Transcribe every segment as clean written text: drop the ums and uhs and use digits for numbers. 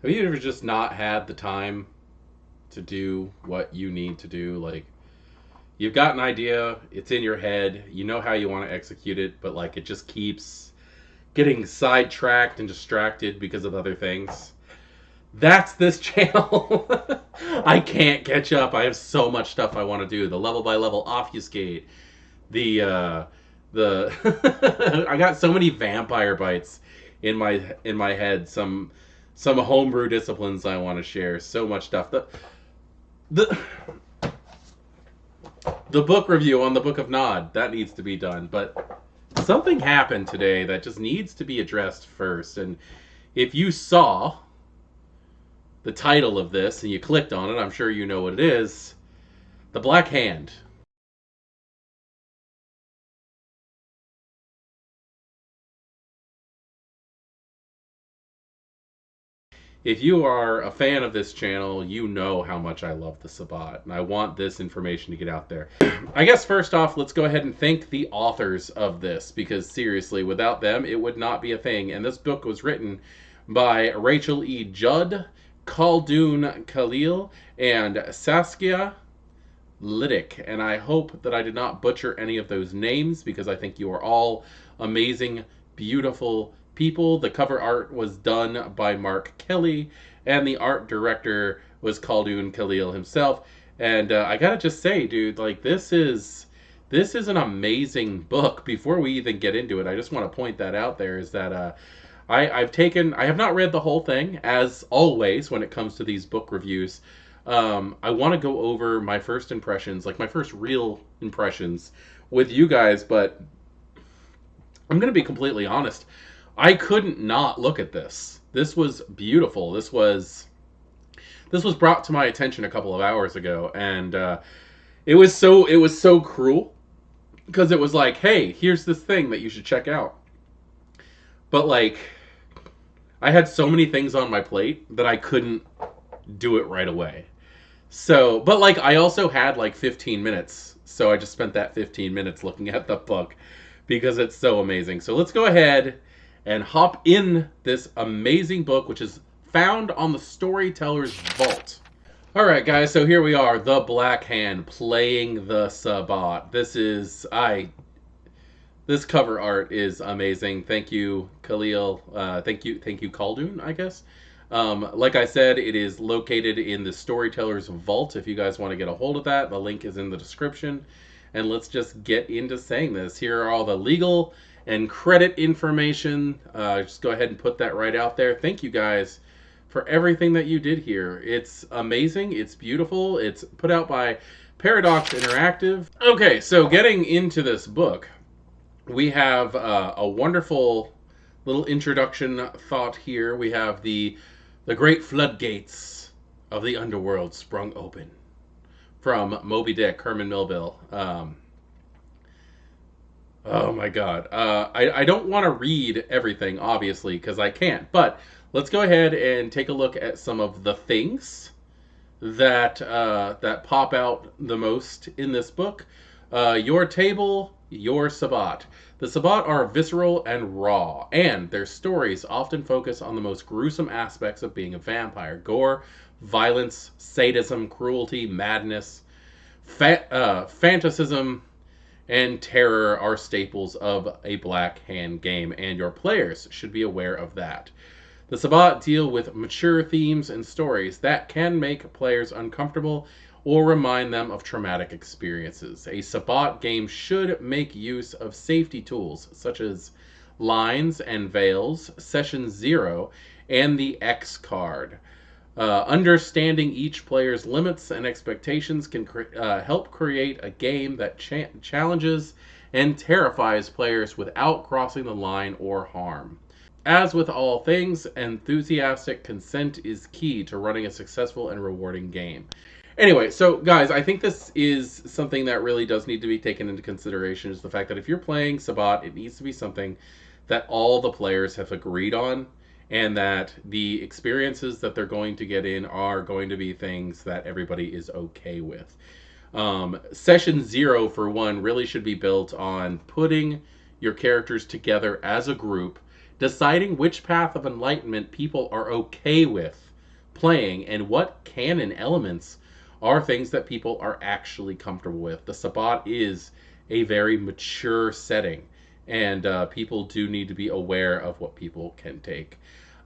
Have you ever just not had the time to do what you need to do? Like, you've got an idea, it's in your head, you know how you want to execute it, but like it just keeps getting sidetracked and distracted because of other things. That's this channel. I can't catch up. I have so much stuff I want to do. The level by level obfuscate. The I got so many vampire bites in my head. Some homebrew disciplines I want to share. So much stuff. The the book review on the Book of Nod that needs to be done, but something happened today that just needs to be addressed first. And if you saw the title of this and you clicked on it, I'm sure you know what it is. The Black Hand. If you are a fan of this channel, you know how much I love the Sabbat, and I want this information to get out there. I guess first off, let's go ahead and thank the authors of this, because seriously, without them, it would not be a thing. And this book was written by Rachel E. Judd, Khaldun Khalil, and Saskia Liddick. And I hope that I did not butcher any of those names, because I think you are all amazing, beautiful people. The cover art was done by Mark Kelly, and the art director was Khaldun Khalil himself. And I gotta just say, dude, like this is an amazing book. Before we even get into it, I just want to point that out there is that I have not read the whole thing, as always when it comes to these book reviews. I want to go over my first impressions, like my first real impressions with you guys, but I'm going to be completely honest. I couldn't not look at this. This was beautiful. This was brought to my attention a couple of hours ago, and it was so cruel because it was like, hey, here's this thing that you should check out. But like, I had so many things on my plate that I couldn't do it right away. So, but like, I also had like 15 minutes, so I just spent that 15 minutes looking at the book because it's so amazing. So let's go ahead and hop in this amazing book, which is found on the Storyteller's Vault. All right, guys. So here we are, the Black Hand playing the Sabbat. This cover art is amazing. Thank you, Khalil. Thank you, Khaldun, I guess. Like I said, it is located in the Storyteller's Vault. If you guys want to get a hold of that, the link is in the description. And let's just get into saying this. Here are all the legal and credit information. Just go ahead and put that right out there. Thank you guys for everything that you did here. It's amazing. It's beautiful. It's put out by Paradox Interactive. Okay, so getting into this book, we have a wonderful little introduction thought here. We have the great floodgates of the underworld sprung open from Moby Dick, Herman Melville. Oh my God. I don't want to read everything, obviously, because I can't. But let's go ahead and take a look at some of the things that pop out the most in this book. Your table, your Sabbat. The Sabbat are visceral and raw, and their stories often focus on the most gruesome aspects of being a vampire. Gore, violence, sadism, cruelty, madness, fantasism, and terror are staples of a Black Hand game, and your players should be aware of that. The Sabbat deal with mature themes and stories that can make players uncomfortable or remind them of traumatic experiences. A Sabbat game should make use of safety tools such as lines and veils, Session 0, and the X card. Understanding each player's limits and expectations can help create a game that challenges and terrifies players without crossing the line or harm. As with all things, enthusiastic consent is key to running a successful and rewarding game. Anyway, so guys, I think this is something that really does need to be taken into consideration, is the fact that if you're playing Sabbat, it needs to be something that all the players have agreed on, and that the experiences that they're going to get in are going to be things that everybody is okay with. Session 0, for one, really should be built on putting your characters together as a group, deciding which path of enlightenment people are okay with, playing, and what canon elements are things that people are actually comfortable with. The Sabbat is a very mature setting, and people do need to be aware of what people can take.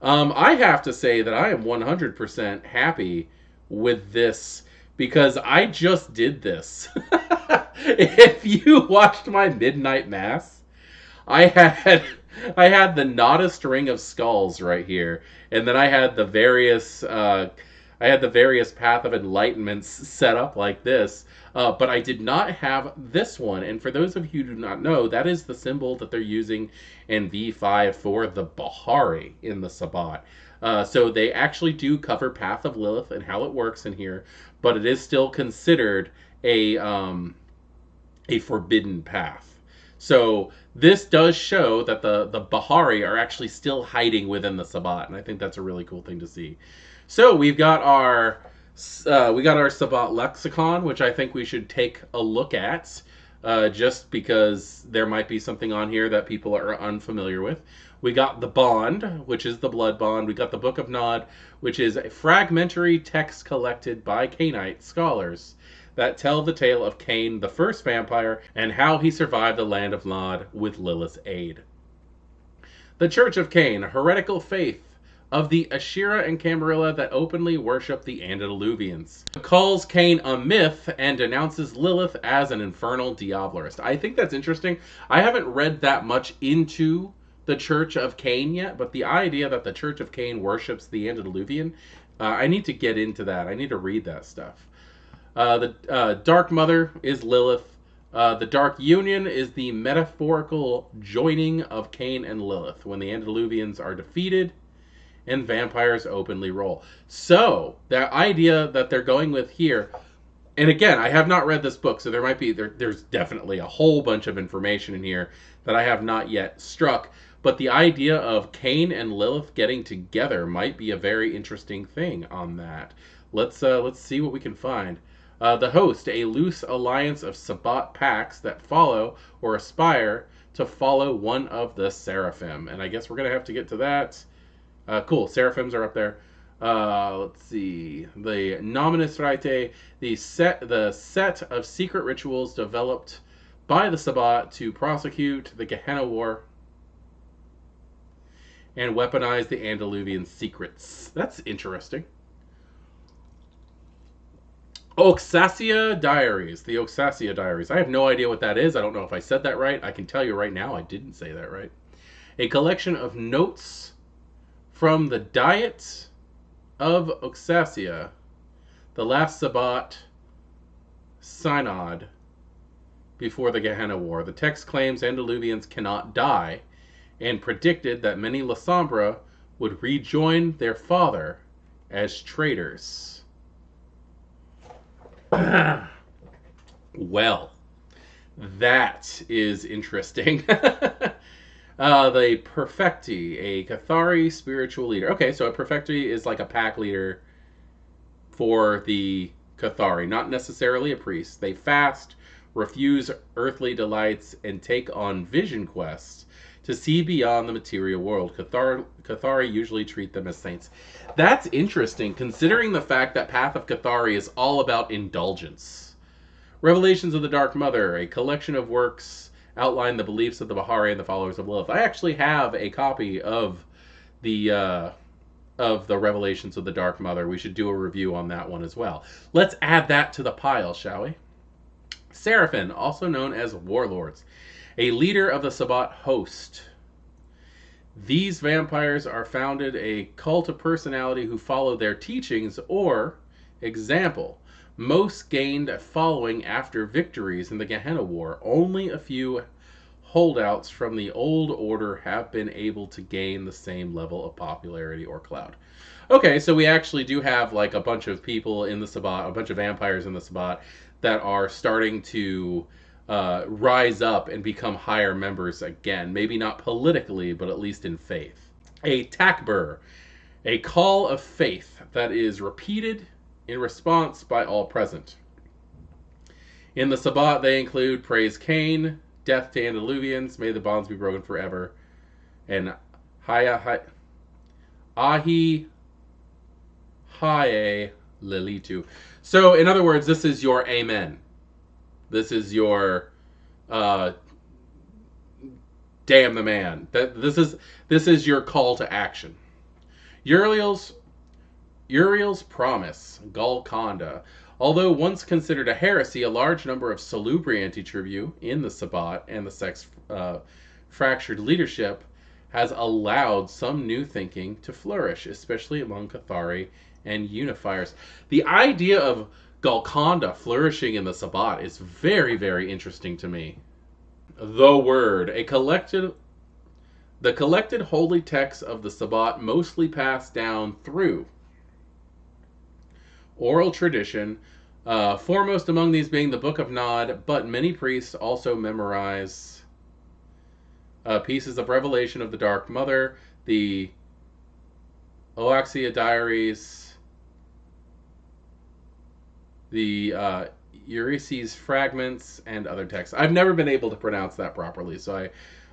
I have to say that I am 100% happy with this because I just did this. If you watched my midnight mass, I had I had the Noddist ring of skulls right here, and then I had the various path of enlightenments set up like this. But I did not have this one, and for those of you who do not know, that is the symbol that they're using in V5 for the Bahari in the Sabbat. So they actually do cover Path of Lilith and how it works in here, but it is still considered a forbidden path. So this does show that the Bahari are actually still hiding within the Sabbat, and I think that's a really cool thing to see. So we've got our Sabbat lexicon, which I think we should take a look at, just because there might be something on here that people are unfamiliar with. We got the Bond, which is the blood bond. We got the Book of Nod, which is a fragmentary text collected by Cainite scholars that tell the tale of Cain, the first vampire, and how he survived the land of Nod with Lilith's aid. The Church of Cain, a heretical faith of the Asherah and Camarilla that openly worship the Antediluvians, calls Cain a myth and denounces Lilith as an infernal diablerist. I think that's interesting. I haven't read that much into the Church of Cain yet, but the idea that the Church of Cain worships the Antediluvian, I need to get into that. I need to read that stuff. The Dark Mother is Lilith. The Dark Union is the metaphorical joining of Cain and Lilith when the Antediluvians are defeated and vampires openly roll. So, that idea that they're going with here, and again, I have not read this book, so there's definitely a whole bunch of information in here that I have not yet struck, but the idea of Cain and Lilith getting together might be a very interesting thing on that. Let's see what we can find. The Host, a loose alliance of Sabbat pacts that follow or aspire to follow one of the Seraphim. And I guess we're going to have to get to that. Cool, Seraphims are up there. Let's see. The Nominis Rite, the set of secret rituals developed by the Sabbat to prosecute the Gehenna War and weaponize the Antediluvian secrets. That's interesting. Oxasia Diaries. The Oxasia Diaries. I have no idea what that is. I don't know if I said that right. I can tell you right now I didn't say that right. A collection of notes from the Diet of Oxasia, the last Sabbat synod before the Gehenna War. The text claims Antediluvians cannot die and predicted that many Lasombra would rejoin their father as traitors. Well, that is interesting. The Perfecti, a Cathari spiritual leader. Okay, so a Perfecti is like a pack leader for the Cathari, not necessarily a priest. They fast, refuse earthly delights, and take on vision quests to see beyond the material world. Cathari usually treat them as saints. That's interesting, considering the fact that Path of Cathari is all about indulgence. Revelations of the Dark Mother, a collection of works outline the beliefs of the Bahari and the followers of Lilith. I actually have a copy of the Revelations of the Dark Mother. We should do a review on that one as well. Let's add that to the pile, shall we? Seraphim, also known as warlords, a leader of the Sabbat host. These vampires are founded a cult of personality who follow their teachings or example. Most gained a following after victories in the Gehenna War. Only a few holdouts from the old order have been able to gain the same level of popularity or clout. Okay, so we actually do have like a bunch of people in the Sabbat, a bunch of vampires in the Sabbat that are starting to rise up and become higher members again. Maybe not politically, but at least in faith. A takbir, a call of faith that is repeated in response by all present. In the Sabbat, they include Praise Cain, Death to Antediluvians, May the Bonds be Broken Forever, and Ahi Hae Lilitu. So, in other words, this is your amen. This is your damn the man. This is your call to action. Uriel's promise, Golconda. Although once considered a heresy, a large number of salubri anti-tribu in the Sabbat and the sect's fractured leadership has allowed some new thinking to flourish, especially among Cathari and unifiers. The idea of Golconda flourishing in the Sabbat is very, very interesting to me. The Word, the collected holy texts of the Sabbat mostly passed down through oral tradition, foremost among these being the Book of Nod, but many priests also memorize pieces of Revelation of the Dark Mother, the Oaxia Diaries, the Euryses Fragments, and other texts. I've never been able to pronounce that properly, so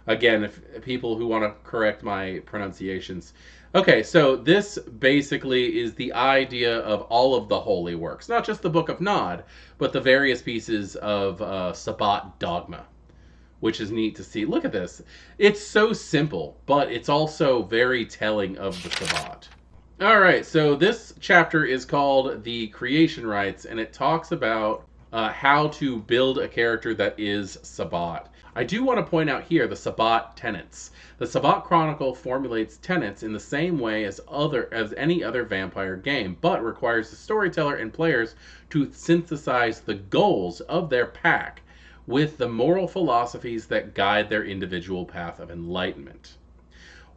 again, if people who want to correct my pronunciations. Okay, so this basically is the idea of all of the holy works, not just the Book of Nod, but the various pieces of Sabbat dogma, which is neat to see. Look at this. It's so simple, but it's also very telling of the Sabbat. All right, so this chapter is called The Creation Rites, and it talks about how to build a character that is Sabbat. I do want to point out here the Sabbat tenets. The Sabbat Chronicle formulates tenets in the same way as any other vampire game, but requires the storyteller and players to synthesize the goals of their pack with the moral philosophies that guide their individual path of enlightenment.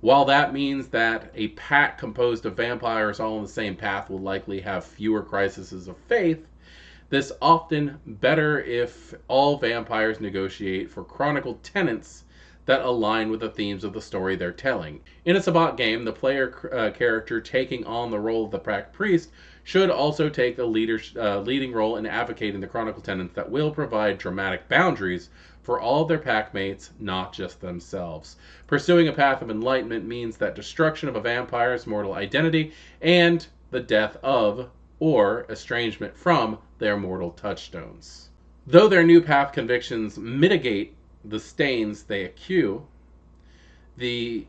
While that means that a pack composed of vampires all on the same path will likely have fewer crises of faith, this often better if all vampires negotiate for chronicle tenets that align with the themes of the story they're telling. In a Sabbat game, the player character taking on the role of the pack priest should also take the leading role in advocating the chronicle tenets that will provide dramatic boundaries for all of their pack mates, not just themselves. Pursuing a path of enlightenment means that destruction of a vampire's mortal identity and the death of or estrangement from their mortal touchstones. Though their new path convictions mitigate the stains they accrue, the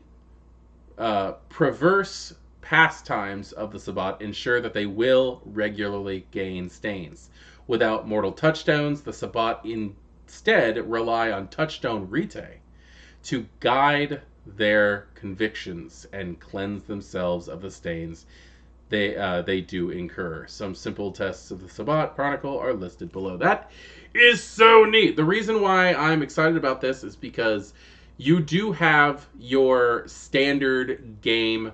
perverse pastimes of the Sabbat ensure that they will regularly gain stains. Without mortal touchstones, the Sabbat instead rely on touchstone rite to guide their convictions and cleanse themselves of the stains they do incur. Some simple tests of the Sabbat Chronicle are listed below. That is so neat. The reason why I'm excited about this is because you do have your standard game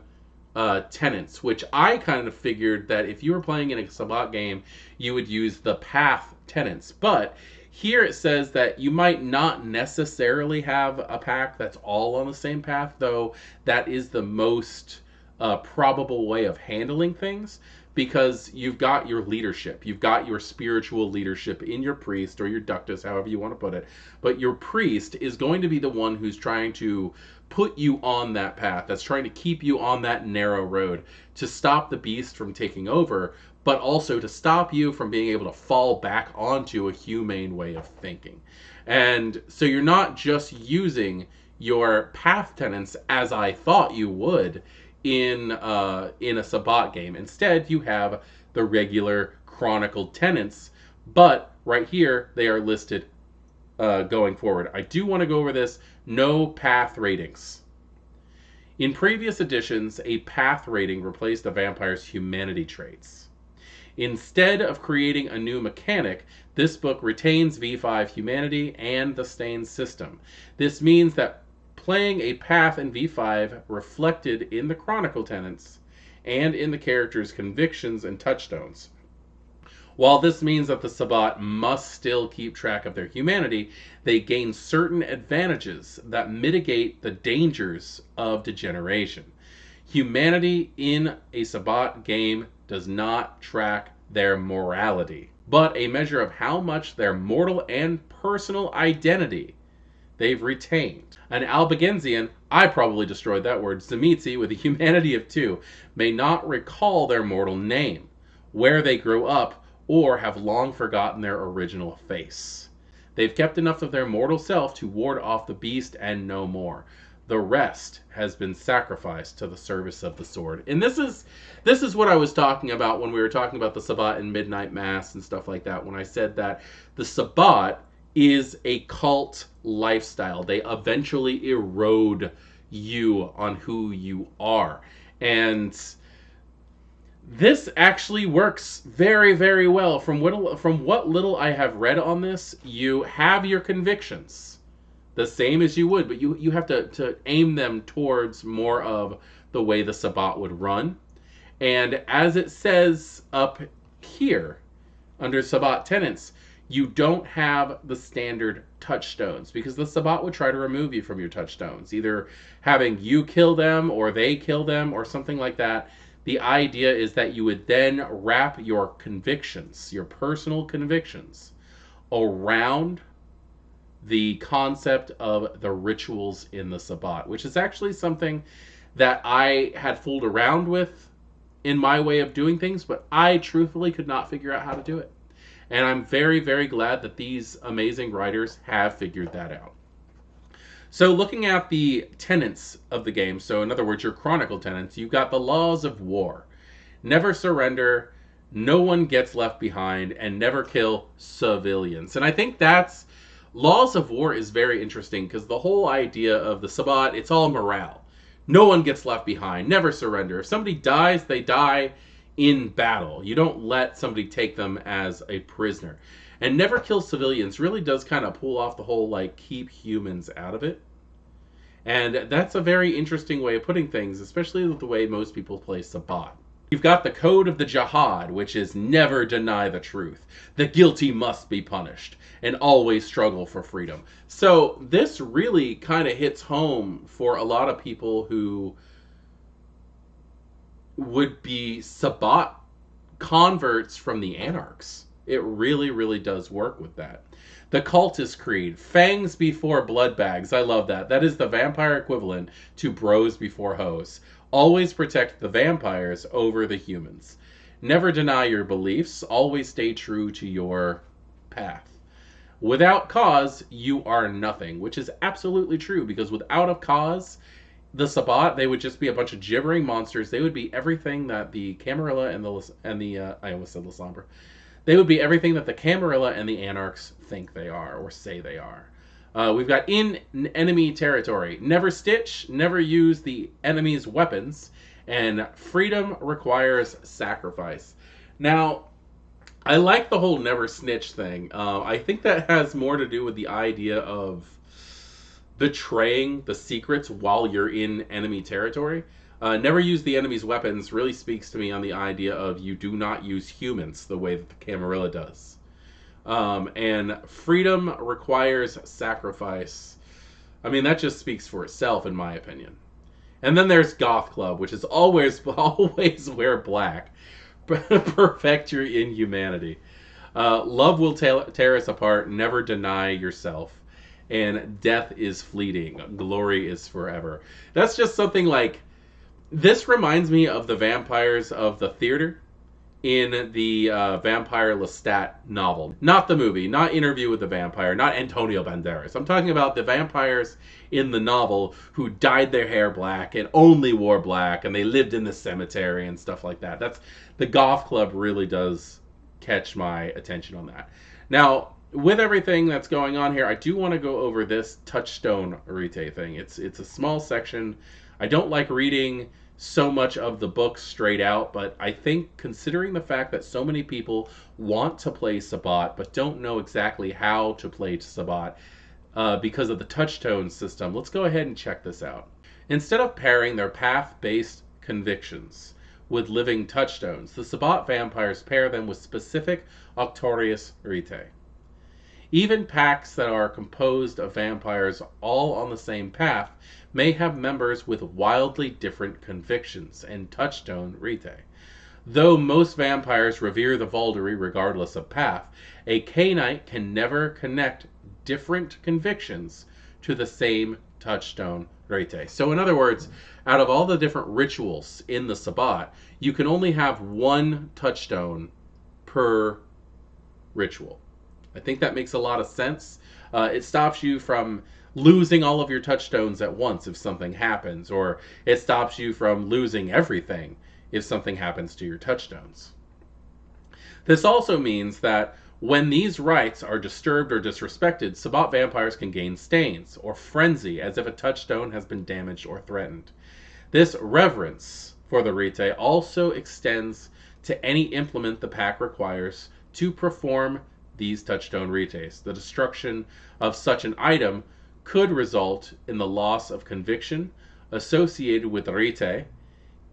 tenets, which I kind of figured that if you were playing in a Sabbat game, you would use the path tenets. But here it says that you might not necessarily have a pack that's all on the same path, though that is the most probable way of handling things, because you've got your leadership, you've got your spiritual leadership in your priest or your ductus, however you want to put it, but your priest is going to be the one who's trying to put you on that path, that's trying to keep you on that narrow road to stop the beast from taking over, but also to stop you from being able to fall back onto a humane way of thinking. And so you're not just using your path tenets as I thought you would in a Sabbat game. Instead, you have the regular chronicle tenets, but right here they are listed going forward. I do want to go over this. No path ratings. In previous editions, a path rating replaced the vampire's humanity traits. Instead of creating a new mechanic, this book retains V5 humanity and the stain system. This means that playing a path in V5 reflected in the chronicle tenets and in the character's convictions and touchstones. While this means that the Sabbat must still keep track of their humanity, they gain certain advantages that mitigate the dangers of degeneration. Humanity in a Sabbat game does not track their morality, but a measure of how much their mortal and personal identity they've retained. An Albigensian, I probably destroyed that word, Tzimisce, with a humanity of 2, may not recall their mortal name, where they grew up, or have long forgotten their original face. They've kept enough of their mortal self to ward off the beast and no more. The rest has been sacrificed to the service of the sword. And this is what I was talking about when we were talking about the Sabbat and Midnight Mass and stuff like that, when I said that the Sabbat is a cult lifestyle. They eventually erode you on who you are. And this actually works very, very well. From what little I have read on this, you have your convictions the same as you would, but you have to aim them towards more of the way the Sabbat would run. And as it says up here under Sabbat tenets, you don't have the standard touchstones, because the Sabbat would try to remove you from your touchstones, either having you kill them or they kill them or something like that. The idea is that you would then wrap your convictions, your personal convictions, around the concept of the rituals in the Sabbat, which is actually something that I had fooled around with in my way of doing things, but I truthfully could not figure out how to do it. And I'm very, very glad that these amazing writers have figured that out. So looking at the tenets of the game, so in other words, your chronicle tenets, you've got the laws of war. Never surrender, no one gets left behind, and never kill civilians. And I think that's, laws of war is very interesting, because the whole idea of the Sabbat, it's all morale. No one gets left behind, never surrender. If somebody dies, they die in battle. You don't let somebody take them as a prisoner. And never kill civilians really does kind of pull off the whole, like, keep humans out of it. And that's a very interesting way of putting things, especially with the way most people play Sabbat. You've got the code of the Jihad, which is never deny the truth. The guilty must be punished, and always struggle for freedom. So this really kind of hits home for a lot of people who would be Sabbat converts from the Anarchs. It really, really does work with that. The Cultist Creed, fangs before blood bags. I love that. That is the vampire equivalent to bros before hoes. Always protect the vampires over the humans. Never deny your beliefs. Always stay true to your path. Without cause, you are nothing, which is absolutely true, because without a cause, the Sabbat, they would just be a bunch of gibbering monsters. They would be everything that the Camarilla and the I almost said Lasombra. They would be everything that the Camarilla and the Anarchs think they are or say they are. We've got in enemy territory. Never stitch, never use the enemy's weapons, and freedom requires sacrifice. Now, I like the whole never snitch thing. I think that has more to do with the idea of betraying the secrets while you're in enemy territory. Never use the enemy's weapons really speaks to me on the idea of you do not use humans the way that the Camarilla does. And freedom requires sacrifice. I mean, that just speaks for itself, in my opinion. And then there's Goth Club, which is always wear black. Perfect your inhumanity. Love will tear us apart. Never deny yourself. And death is fleeting. Glory is forever. That's just something like... This reminds me of the vampires of the theater in the Vampire Lestat novel. Not the movie, not Interview with the Vampire, not Antonio Banderas. I'm talking about the vampires in the novel who dyed their hair black and only wore black, and they lived in the cemetery and stuff like that. That's the Goth Club really does catch my attention on that. Now, with everything that's going on here, I do want to go over this Touchstone rite thing. It's a small section. I don't like reading so much of the book straight out, but I think considering the fact that so many people want to play Sabbat but don't know exactly how to play Sabbat because of the Touchstone system, let's go ahead and check this out. Instead of pairing their path-based convictions with living touchstones, the Sabbat vampires pair them with specific Octorius rite. Even packs that are composed of vampires all on the same path may have members with wildly different convictions and touchstone rite. Though most vampires revere the Valderi regardless of path, a Cainite can never connect different convictions to the same Touchstone rite. So in other words, out of all the different rituals in the Sabbat, you can only have one Touchstone per ritual. I think that makes a lot of sense. It stops you from losing all of your touchstones at once if something happens, or it stops you from losing everything if something happens to your touchstones. This also means that when these rites are disturbed or disrespected, Sabbat vampires can gain stains or frenzy as if a touchstone has been damaged or threatened. This reverence for the rite also extends to any implement the pack requires to perform these touchstone rites. The destruction of such an item could result in the loss of conviction associated with the rite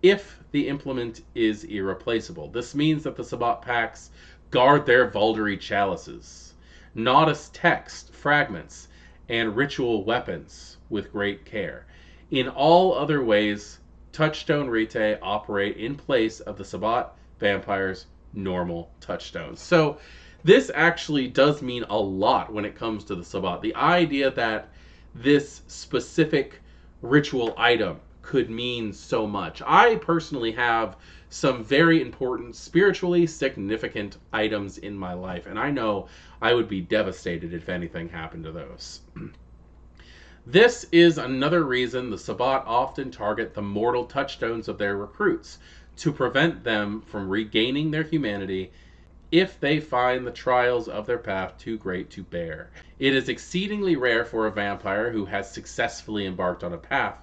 if the implement is irreplaceable. This means that the Sabbat packs guard their Valderi chalices, Noddist text, fragments, and ritual weapons with great care. In all other ways, Touchstone rite operate in place of the Sabbat vampires' normal touchstones. So this actually does mean a lot when it comes to the Sabbat. The idea that this specific ritual item could mean so much. I personally have some very important, spiritually significant items in my life, and I know I would be devastated if anything happened to those. This is another reason the Sabbat often target the mortal touchstones of their recruits, to prevent them from regaining their humanity if they find the trials of their path too great to bear. It is exceedingly rare for a vampire who has successfully embarked on a path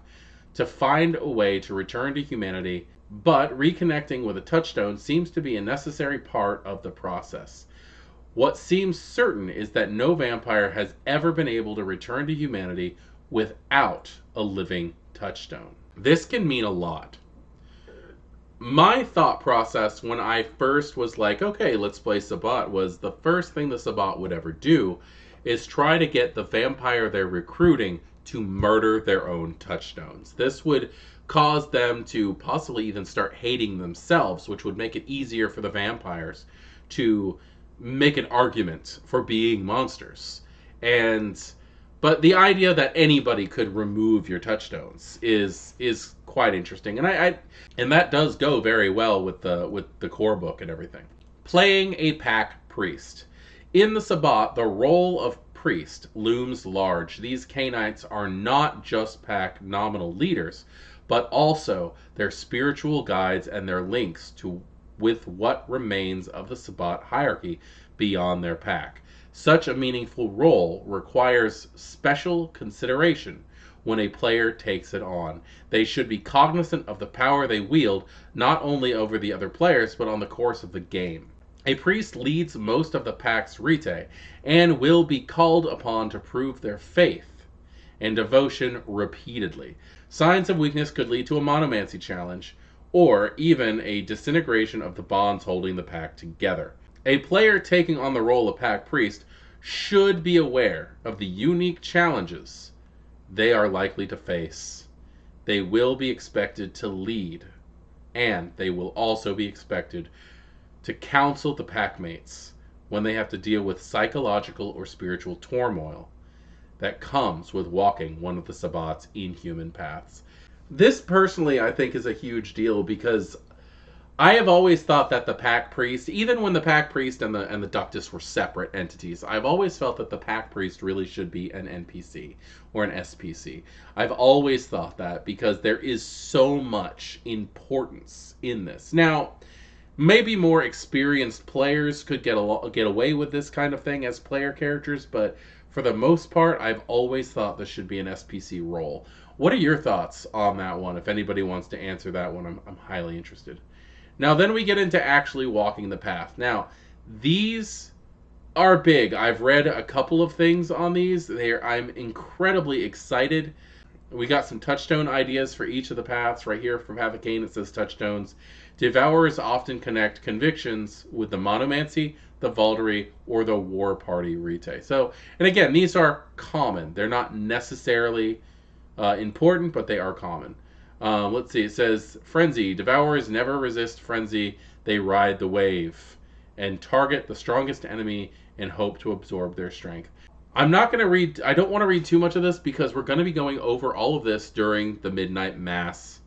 to find a way to return to humanity, but reconnecting with a touchstone seems to be a necessary part of the process. What seems certain is that no vampire has ever been able to return to humanity without a living touchstone. This can mean a lot. My thought process when I first was like, okay, let's play Sabbat, was the first thing the Sabbat would ever do is try to get the vampire they're recruiting to murder their own touchstones. This would cause them to possibly even start hating themselves, which would make it easier for the vampires to make an argument for being monsters. But the idea that anybody could remove your touchstones is quite interesting, and that does go very well with the core book and everything. Playing a pack priest. In the Sabbat, the role of priest looms large. These Cainites are not just pack nominal leaders, but also their spiritual guides and their links with what remains of the Sabbat hierarchy beyond their pack. Such a meaningful role requires special consideration when a player takes it on. They should be cognizant of the power they wield, not only over the other players, but on the course of the game. A priest leads most of the pack's rite, and will be called upon to prove their faith and devotion repeatedly. Signs of weakness could lead to a monomancy challenge, or even a disintegration of the bonds holding the pack together. A player taking on the role of pack priest should be aware of the unique challenges they are likely to face. They will be expected to lead, and they will also be expected to counsel the packmates when they have to deal with psychological or spiritual turmoil that comes with walking one of the Sabbat's inhuman paths. This personally I think is a huge deal, because I have always thought that the pack priest, even when the pack priest and the Ductus were separate entities, I've always felt that the pack priest really should be an NPC or an SPC. I've always thought that, because there is so much importance in this. Now, maybe more experienced players could get away with this kind of thing as player characters, but for the most part, I've always thought this should be an SPC role. What are your thoughts on that one? If anybody wants to answer that one, I'm highly interested. Now, then we get into actually walking the path. Now, these are big. I've read a couple of things on these. I'm incredibly excited. We got some touchstone ideas for each of the paths. Right here from Path of Cain, it says touchstones. Devourers often connect convictions with the monomancy, the Valderi, or the war party rite. So, and again, these are common. They're not necessarily important, but they are common. Let's see, it says, Frenzy. Devourers never resist frenzy. They ride the wave and target the strongest enemy and hope to absorb their strength. I'm not going to read, I don't want to read too much of this because we're going to be going over all of this during the Midnight Mass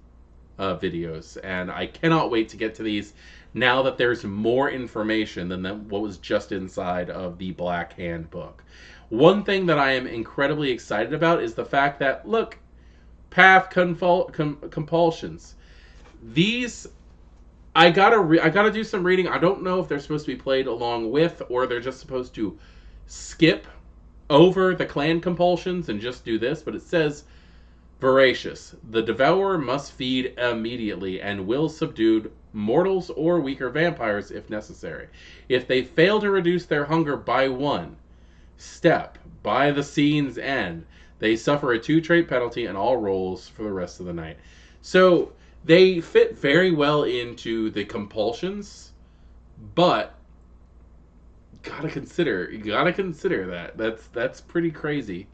videos. And I cannot wait to get to these now that there's more information than what was just inside of the Black Hand book. One thing that I am incredibly excited about is the fact that, look, path compulsions. These I gotta do some reading. I don't know if they're supposed to be played along with, or they're just supposed to skip over the clan compulsions and just do this. But it says, voracious. The devourer must feed immediately and will subdue mortals or weaker vampires if necessary. If they fail to reduce their hunger by one step by the scene's end, they suffer a 2 trait penalty and all rolls for the rest of the night. So they fit very well into the compulsions, but you gotta consider that. That's pretty crazy.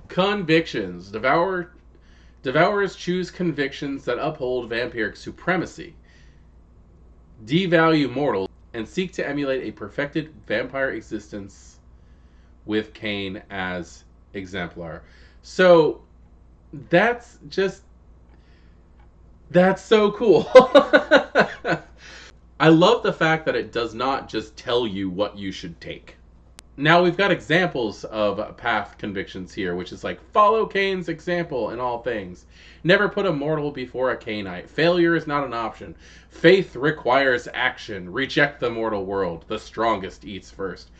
Convictions. Devourers choose convictions that uphold vampiric supremacy, devalue mortals, and seek to emulate a perfected vampire existence with Caine as exemplar. So that's so cool. I love the fact that it does not just tell you what you should take. Now we've got examples of path convictions here, which is like, follow Caine's example in all things. Never put a mortal before a Cainite. Failure is not an option. Faith requires action. Reject the mortal world. The strongest eats first.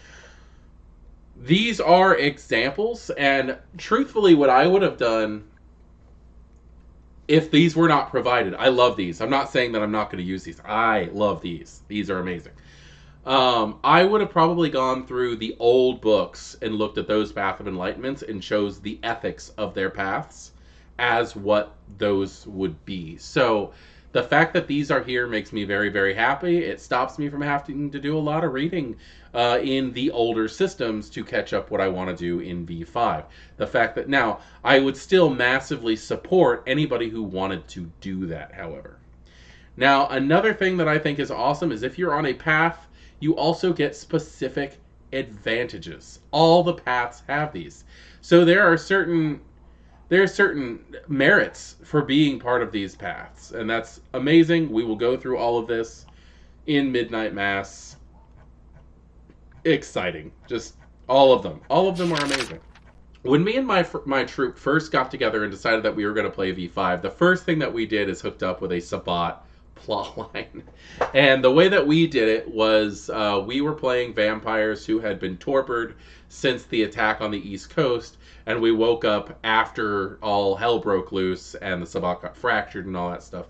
These are examples, and truthfully what I would have done if these were not provided. I love these. I'm not saying that I'm not going to use these. I love these. These are amazing. I would have probably gone through the old books and looked at those Path of Enlightenments and chose the ethics of their paths as what those would be. So the fact that these are here makes me very, very happy. It stops me from having to do a lot of reading in the older systems to catch up what I want to do in V5. The fact that now I would still massively support anybody who wanted to do that, however. Now, another thing that I think is awesome is if you're on a path, you also get specific advantages. All the paths have these. So there are certain merits for being part of these paths, and that's amazing. We will go through all of this in Midnight Mass. Exciting. Just all of them. All of them are amazing. When me and my troop first got together and decided that we were going to play V5, the first thing that we did is hooked up with a Sabbat plotline. And the way that we did it was we were playing vampires who had been tortured since the attack on the East Coast, and we woke up after all hell broke loose and the Sabbat got fractured and all that stuff.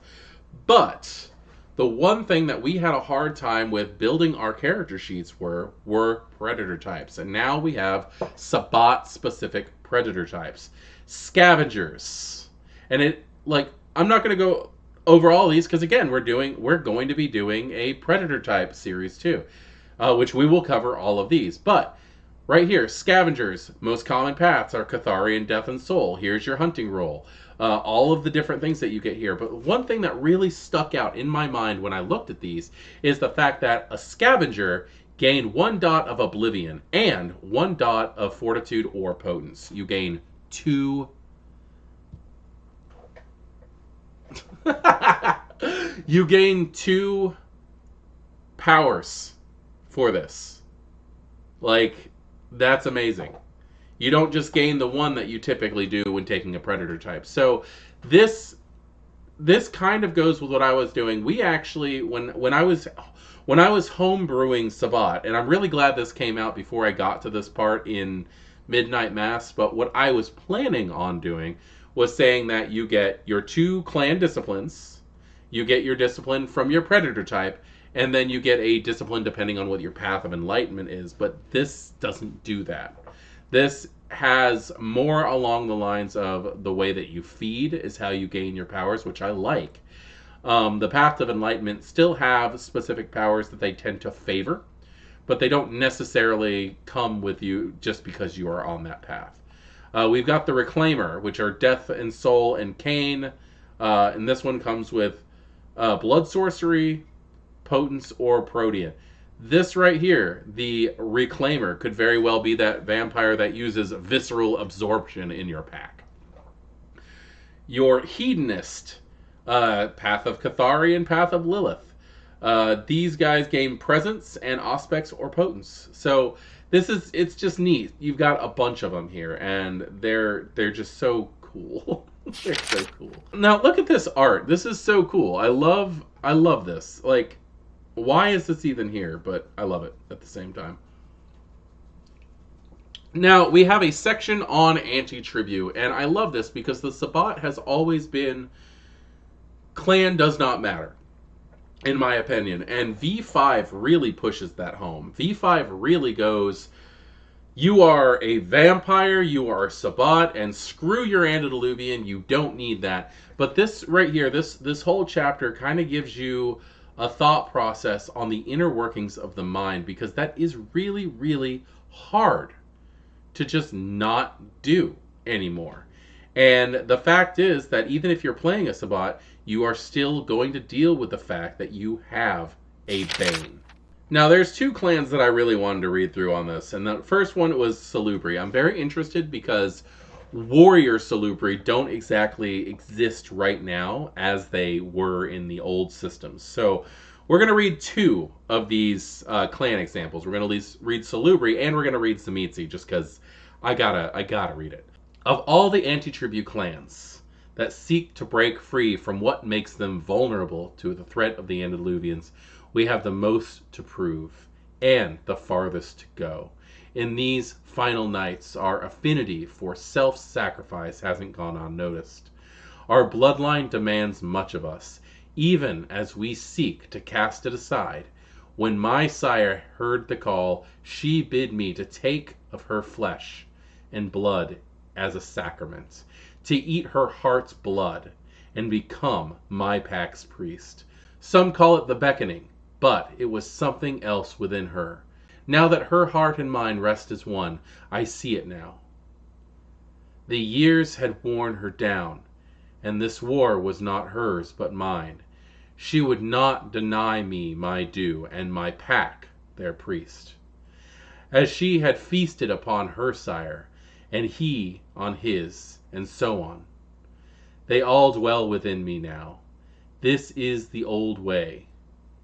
But the one thing that we had a hard time with building our character sheets were predator types. And now we have Sabbat-specific predator types. Scavengers. And I'm not going to go over all these because, again, we're going to be doing a predator type series too, which we will cover all of these. But right here, scavengers, most common paths are Catharian, Death, and Soul. Here's your hunting roll. All of the different things that you get here. But one thing that really stuck out in my mind when I looked at these is the fact that a scavenger gained 1 dot of Oblivion and 1 dot of Fortitude or Potence. You gain 2... you gain 2 powers for this. That's amazing. You don't just gain the 1 that you typically do when taking a predator type. So this kind of goes with what I was doing. We actually, when I was homebrewing Sabbat, and I'm really glad this came out before I got to this part in Midnight Mass, but what I was planning on doing was saying that you get your 2 clan disciplines, you get your discipline from your predator type, and then you get a discipline depending on what your Path of Enlightenment is. But this doesn't do that. This has more along the lines of the way that you feed is how you gain your powers, which I like. The Path of Enlightenment still have specific powers that they tend to favor, but they don't necessarily come with you just because you are on that path. We've got the Reclaimer, which are Death and Soul and Caine, and this one comes with Blood Sorcery, Potence, or Protean. This right here, the Reclaimer, could very well be that vampire that uses visceral absorption in your pack. Your Hedonist, Path of Cathari and Path of Lilith. These guys gain presence and aspects or potence. So it's just neat. You've got a bunch of them here, and they're just so cool. They're so cool. Now look at this art. This is so cool. I love this. Like, why is this even here? But I love it at the same time. Now, we have a section on Anti-tribu, and I love this because the Sabbat has always been clan does not matter, in my opinion. And V5 really pushes that home. V5 really goes, you are a vampire, you are a Sabbat, and screw your antediluvian, you don't need that. But this right here, this whole chapter kind of gives you a thought process on the inner workings of the mind, because that is really, really hard to just not do anymore. And the fact is that even if you're playing a Sabbat, you are still going to deal with the fact that you have a Bane. Now, there's two clans that I really wanted to read through on this, and the first one was Salubri. I'm very interested because warrior Salubri don't exactly exist right now as they were in the old systems. So we're going to read two of these clan examples. We're going to read Salubri, and we're going to read Tzimisce, just because I gotta read it. Of all the Anti-tribu clans that seek to break free from what makes them vulnerable to the threat of the antediluvians, we have the most to prove and the farthest to go. In these final nights, our affinity for self-sacrifice hasn't gone unnoticed. Our bloodline demands much of us, even as we seek to cast it aside. When my sire heard the call, she bid me to take of her flesh and blood as a sacrament, to eat her heart's blood and become my pack's priest. Some call it the beckoning, but it was something else within her. Now that her heart and mine rest as one, I see it now. The years had worn her down, and this war was not hers but mine. She would not deny me my due, and my pack their priest. As she had feasted upon her sire, and he on his, and so on. They all dwell within me now. This is the old way,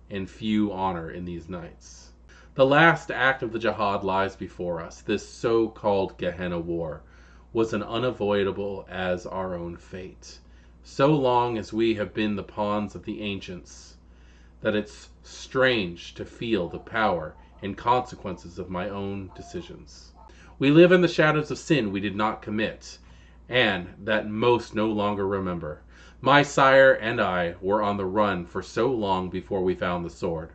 and few honor in these nights. The last act of the jihad lies before us. This so-called Gehenna war was as unavoidable as our own fate. So long as we have been the pawns of the ancients, that it's strange to feel the power and consequences of my own decisions. We live in the shadows of sin we did not commit, and that most no longer remember. My sire and I were on the run for so long before we found the sword,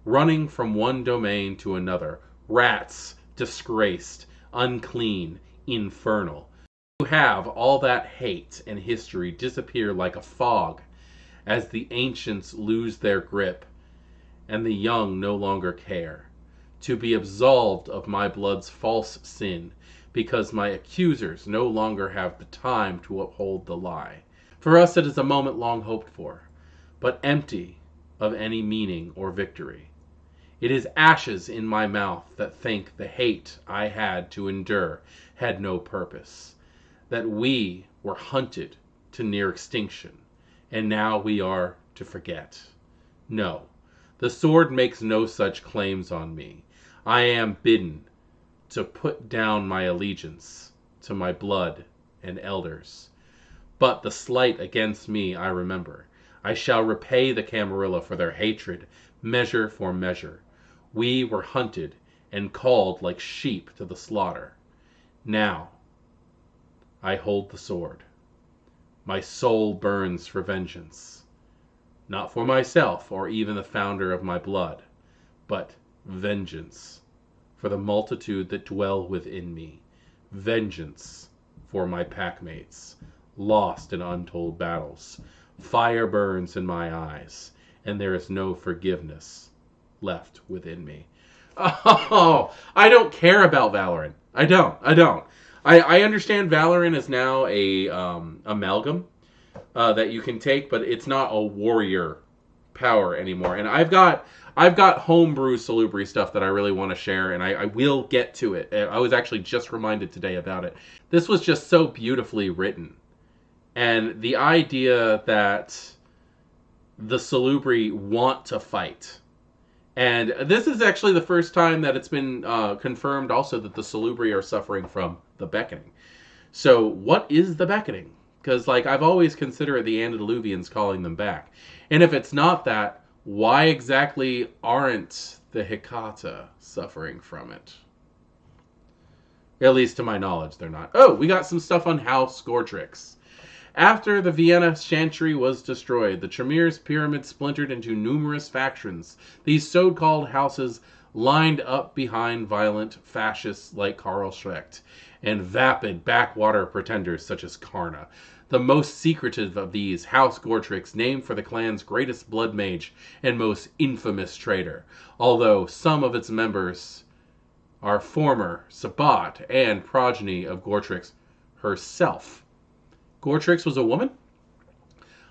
running from one domain to another, rats, disgraced, unclean, infernal. To have all that hate and history disappear like a fog as the ancients lose their grip and the young no longer care. To be absolved of my blood's false sin, because my accusers no longer have the time to uphold the lie. For us it is a moment long hoped for, but empty of any meaning or victory. It is ashes in my mouth that think the hate I had to endure had no purpose, that we were hunted to near extinction, and now we are to forget. No, the sword makes no such claims on me. I am bidden to put down my allegiance to my blood and elders. But the slight against me I remember. I shall repay the Camarilla for their hatred, measure for measure. We were hunted and called like sheep to the slaughter. Now I hold the sword. My soul burns for vengeance. Not for myself or even the founder of my blood, but vengeance for the multitude that dwell within me. Vengeance for my packmates, lost in untold battles. Fire burns in my eyes, and there is no forgiveness left within me. Oh, I don't care about Valorant. I don't. I understand Valorant is now a amalgam that you can take, but it's not a warrior power anymore. And I've got homebrew Salubri stuff that I really want to share, and I will get to it. I was actually just reminded today about it. This was just so beautifully written. And the idea that the Salubri want to fight. And this is actually the first time that it's been confirmed also that the Salubri are suffering from the beckoning. So what is the beckoning? Because I've always considered the Antediluvians calling them back. And if it's not that, why exactly aren't the Hecata suffering from it? At least to my knowledge, they're not. Oh, we got some stuff on House Gortrix. After the Vienna Chantry was destroyed, the Tremere's pyramid splintered into numerous factions. These so-called houses lined up behind violent fascists like Karl Schrecht and vapid backwater pretenders such as Karna. The most secretive of these, House Gortrix, named for the clan's greatest blood mage and most infamous traitor, although some of its members are former Sabbat and progeny of Gortrix herself. Gortrix was a woman?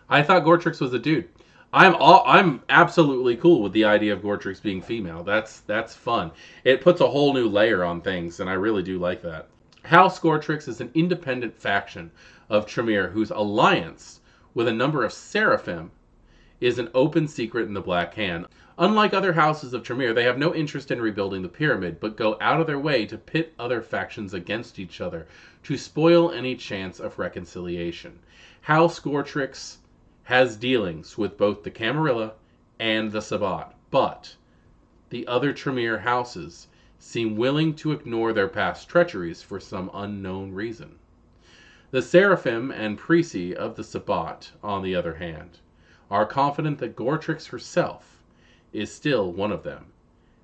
I thought Gortrix was a dude. I'm absolutely cool with the idea of Gortrix being female. That's fun. It puts a whole new layer on things, and I really do like that. House Gortrix is an independent faction of Tremere whose alliance with a number of Seraphim is an open secret in the Black Hand. Unlike other houses of Tremere, they have no interest in rebuilding the pyramid, but go out of their way to pit other factions against each other to spoil any chance of reconciliation. House Gortrix has dealings with both the Camarilla and the Sabbat, but the other Tremere houses seem willing to ignore their past treacheries for some unknown reason. The Seraphim and Prisi of the Sabbat, on the other hand, are confident that Gortrix herself is still one of them,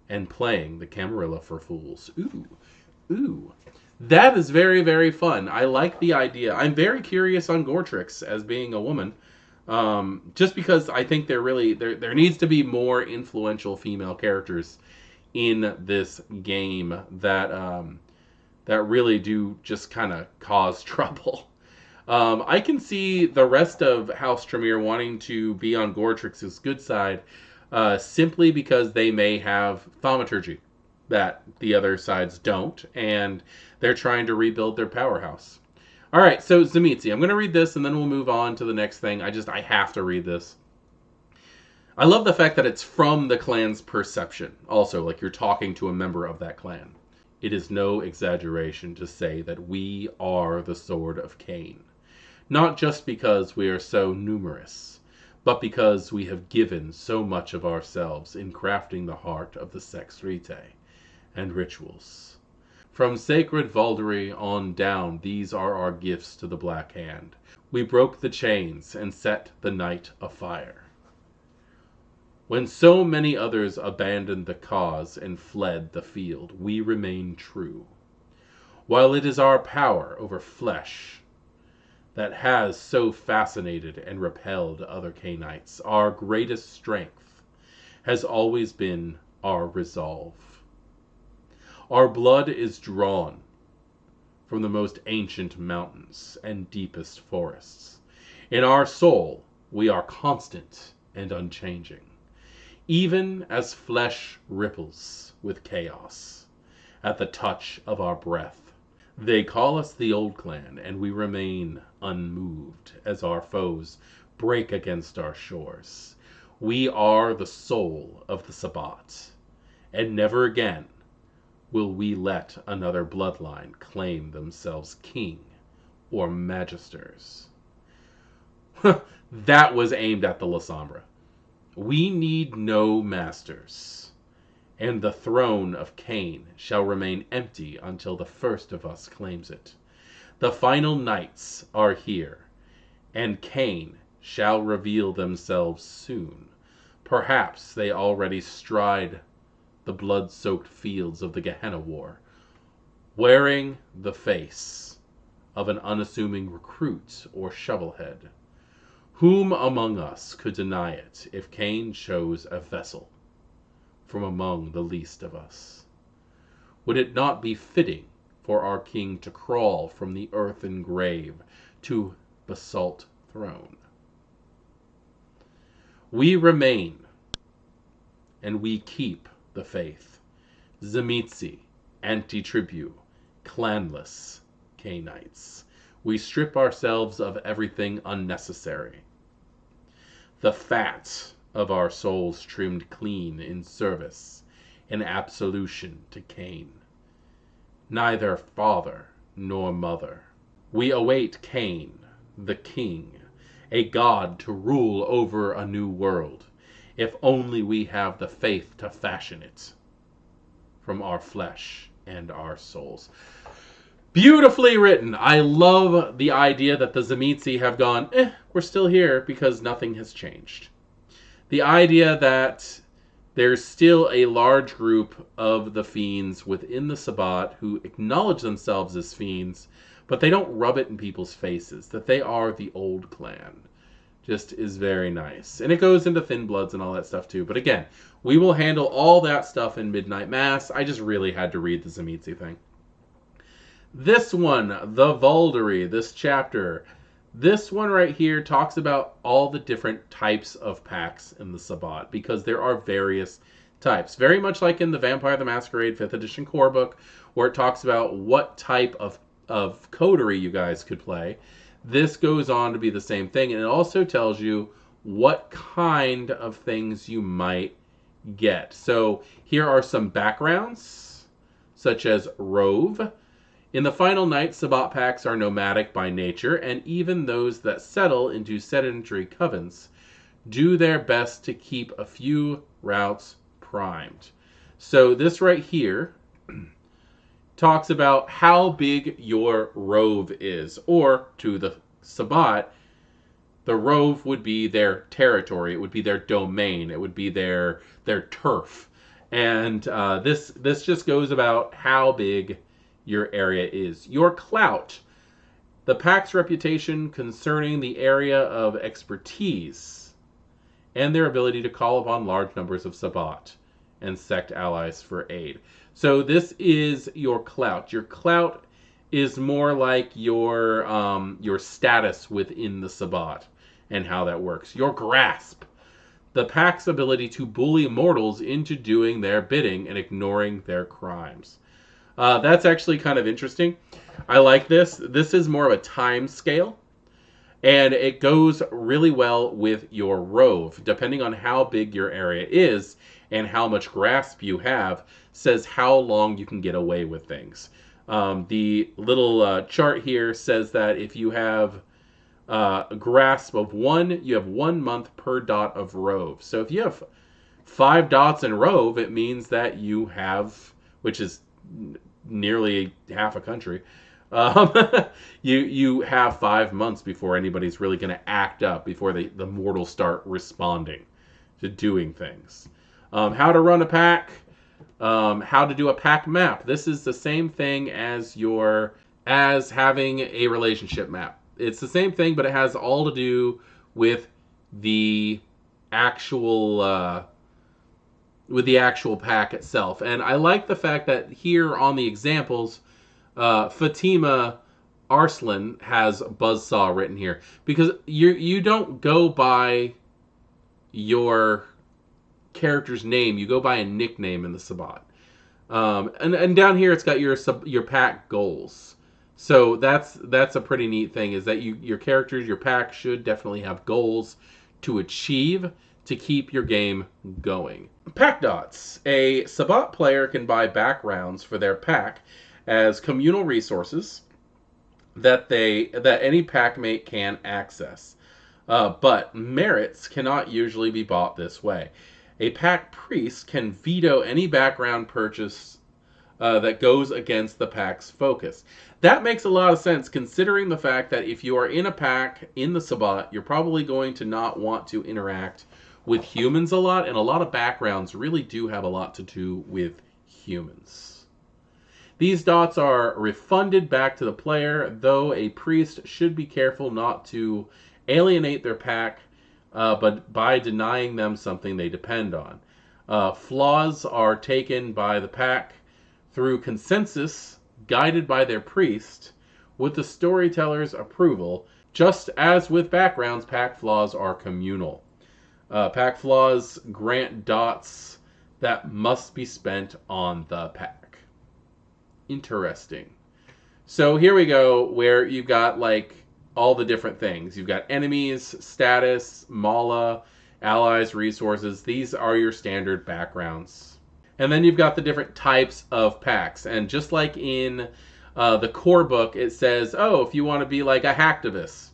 and playing the Camarilla for fools. Ooh. That is very, very fun. I like the idea. I'm very curious on Gortrix as being a woman, just because I think there needs to be more influential female characters in this game that really do just kind of cause trouble. I can see the rest of House Tremere wanting to be on Gortrix's good side, simply because they may have thaumaturgy that the other sides don't, and they're trying to rebuild their powerhouse. All right, so Tzimisce, I'm going to read this, and then we'll move on to the next thing. I have to read this. I love the fact that it's from the clan's perception. Also, like you're talking to a member of that clan. It is no exaggeration to say that we are the Sword of Caine. Not just because we are so numerous, but because we have given so much of ourselves in crafting the heart of the Sex Rite and rituals. From sacred Valderi on down, these are our gifts to the Black Hand. We broke the chains and set the night afire. When so many others abandoned the cause and fled the field, we remain true. While it is our power over flesh that has so fascinated and repelled other Cainites, our greatest strength has always been our resolve. Our blood is drawn from the most ancient mountains and deepest forests. In our soul, we are constant and unchanging. Even as flesh ripples with chaos at the touch of our breath. They call us the Old Clan, and we remain unmoved as our foes break against our shores. We are the soul of the Sabbat, and never again will we let another bloodline claim themselves king or magisters. That was aimed at the Lasombra. We need no masters, and the throne of Caine shall remain empty until the first of us claims it. The final nights are here, and Caine shall reveal themselves soon. Perhaps they already stride the blood-soaked fields of the Gehenna War, wearing the face of an unassuming recruit or shovelhead. Whom among us could deny it if Caine chose a vessel from among the least of us? Would it not be fitting for our king to crawl from the earthen grave to basalt throne? We remain, and we keep the faith. Tzimisce, Anti-tribu, clanless Cainites. We strip ourselves of everything unnecessary. The fat of our souls trimmed clean in service and absolution to Cain. Neither father nor mother. We await Cain, the king, a god to rule over a new world, if only we have the faith to fashion it from our flesh and our souls. Beautifully written. I love the idea that the Tzimisce have gone, we're still here because nothing has changed. The idea that there's still a large group of the fiends within the Sabbat who acknowledge themselves as fiends, but they don't rub it in people's faces, that they are the old clan. Just is very nice. And it goes into Thin Bloods and all that stuff too. But again, we will handle all that stuff in Midnight Mass. I just really had to read the Tzimisce thing. This one, the Valderi, this chapter, this one right here talks about all the different types of packs in the Sabbat, because there are various types. Very much like in the Vampire the Masquerade 5th edition core book, where it talks about what type of coterie you guys could play. This goes on to be the same thing, and it also tells you what kind of things you might get. So here are some backgrounds, such as Rove. In the final night, Sabbat packs are nomadic by nature, and even those that settle into sedentary covens do their best to keep a few routes primed. So this right here talks about how big your Rove is, or to the Sabbat, the Rove would be their territory, it would be their domain, it would be their turf. And this just goes about how big your area is. Your clout, the pack's reputation concerning the area of expertise, and their ability to call upon large numbers of Sabbat and sect allies for aid. So this is your clout. Your clout is more like your status within the Sabbat and how that works. Your grasp, the pack's ability to bully mortals into doing their bidding and ignoring their crimes. That's actually kind of interesting. I like this. This is more of a time scale, and it goes really well with your Rove. Depending on how big your area is and how much grasp you have, says how long you can get away with things. The little chart here says that if you have a grasp of 1, you have 1 month per dot of Rove. So if you have 5 dots in Rove, it means that you have, which is nearly half a country, you have 5 months before anybody's really going to act up, before the mortals start responding to doing things. How to run a pack, how to do a pack map. This is the same thing as having a relationship map. It's the same thing, but it has all to do with the actual pack itself. And I like the fact that here on the examples, Fatima Arslan has Buzzsaw written here, because you don't go by your character's name, you go by a nickname in the Sabbat. And down here it's got your pack goals. So that's a pretty neat thing, is that your characters, your pack should definitely have goals to achieve to keep your game going. Pack dots. A Sabbat player can buy backgrounds for their pack as communal resources that any packmate can access. But merits cannot usually be bought this way. A pack priest can veto any background purchase that goes against the pack's focus. That makes a lot of sense, considering the fact that if you are in a pack in the Sabbat, you're probably going to not want to interact with humans a lot, and a lot of backgrounds really do have a lot to do with humans. These dots are refunded back to the player, though a priest should be careful not to alienate their pack, but by denying them something they depend on. Flaws are taken by the pack through consensus, guided by their priest, with the storyteller's approval. Just as with backgrounds, pack flaws are communal. Pack flaws grant dots that must be spent on the pack. Interesting. So here we go, where you've got like all the different things. You've got enemies, status, mala, allies, resources. These are your standard backgrounds. And then you've got the different types of packs. And just like in the core book, it says, oh, if you want to be like a hacktivist.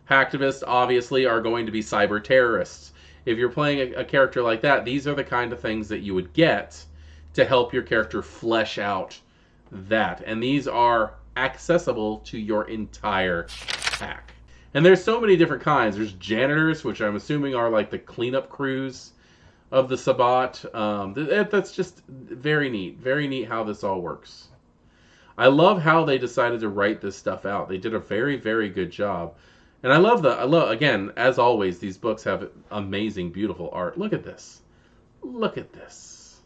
Hacktivists obviously are going to be cyber terrorists. If you're playing a character like that, these are the kind of things that you would get to help your character flesh out that. And these are accessible to your entire pack. And there's so many different kinds. There's janitors, which I'm assuming are like the cleanup crews of the Sabbat. That's just very neat. Very neat how this all works. I love how they decided to write this stuff out. They did a very, very good job. And I love, again, as always, these books have amazing, beautiful art. Look at this. Look at this.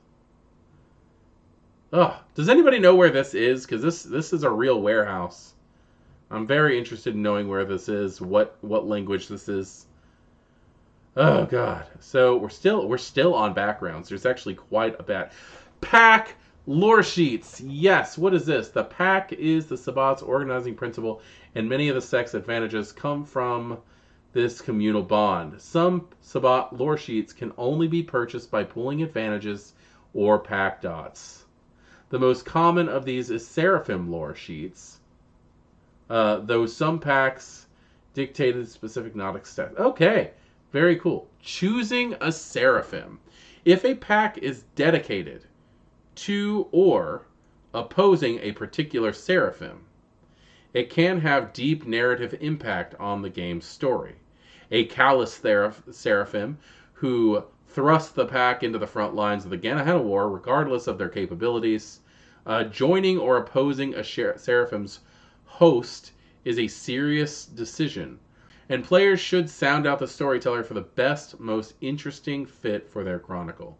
Oh, does anybody know where this is? Because this is a real warehouse. I'm very interested in knowing where this is, what language this is. Oh God. So we're still on backgrounds. There's actually quite a bit. Pack Loresheets. Yes. What is this? The pack is the Sabbat's organizing principle, and many of the sect's advantages come from this communal bond. Some Sabbat Loresheets can only be purchased by pooling advantages or pack dots. The most common of these is Seraphim Loresheets, though some packs dictated specific Noddist stats. Okay, very cool. Choosing a Seraphim. If a pack is dedicated to or opposing a particular Seraphim, it can have deep narrative impact on the game's story. A callous Seraphim who thrust the pack into the front lines of the Gehenna War, regardless of their capabilities, joining or opposing a Seraphim's host is a serious decision, and players should sound out the storyteller for the best, most interesting fit for their chronicle.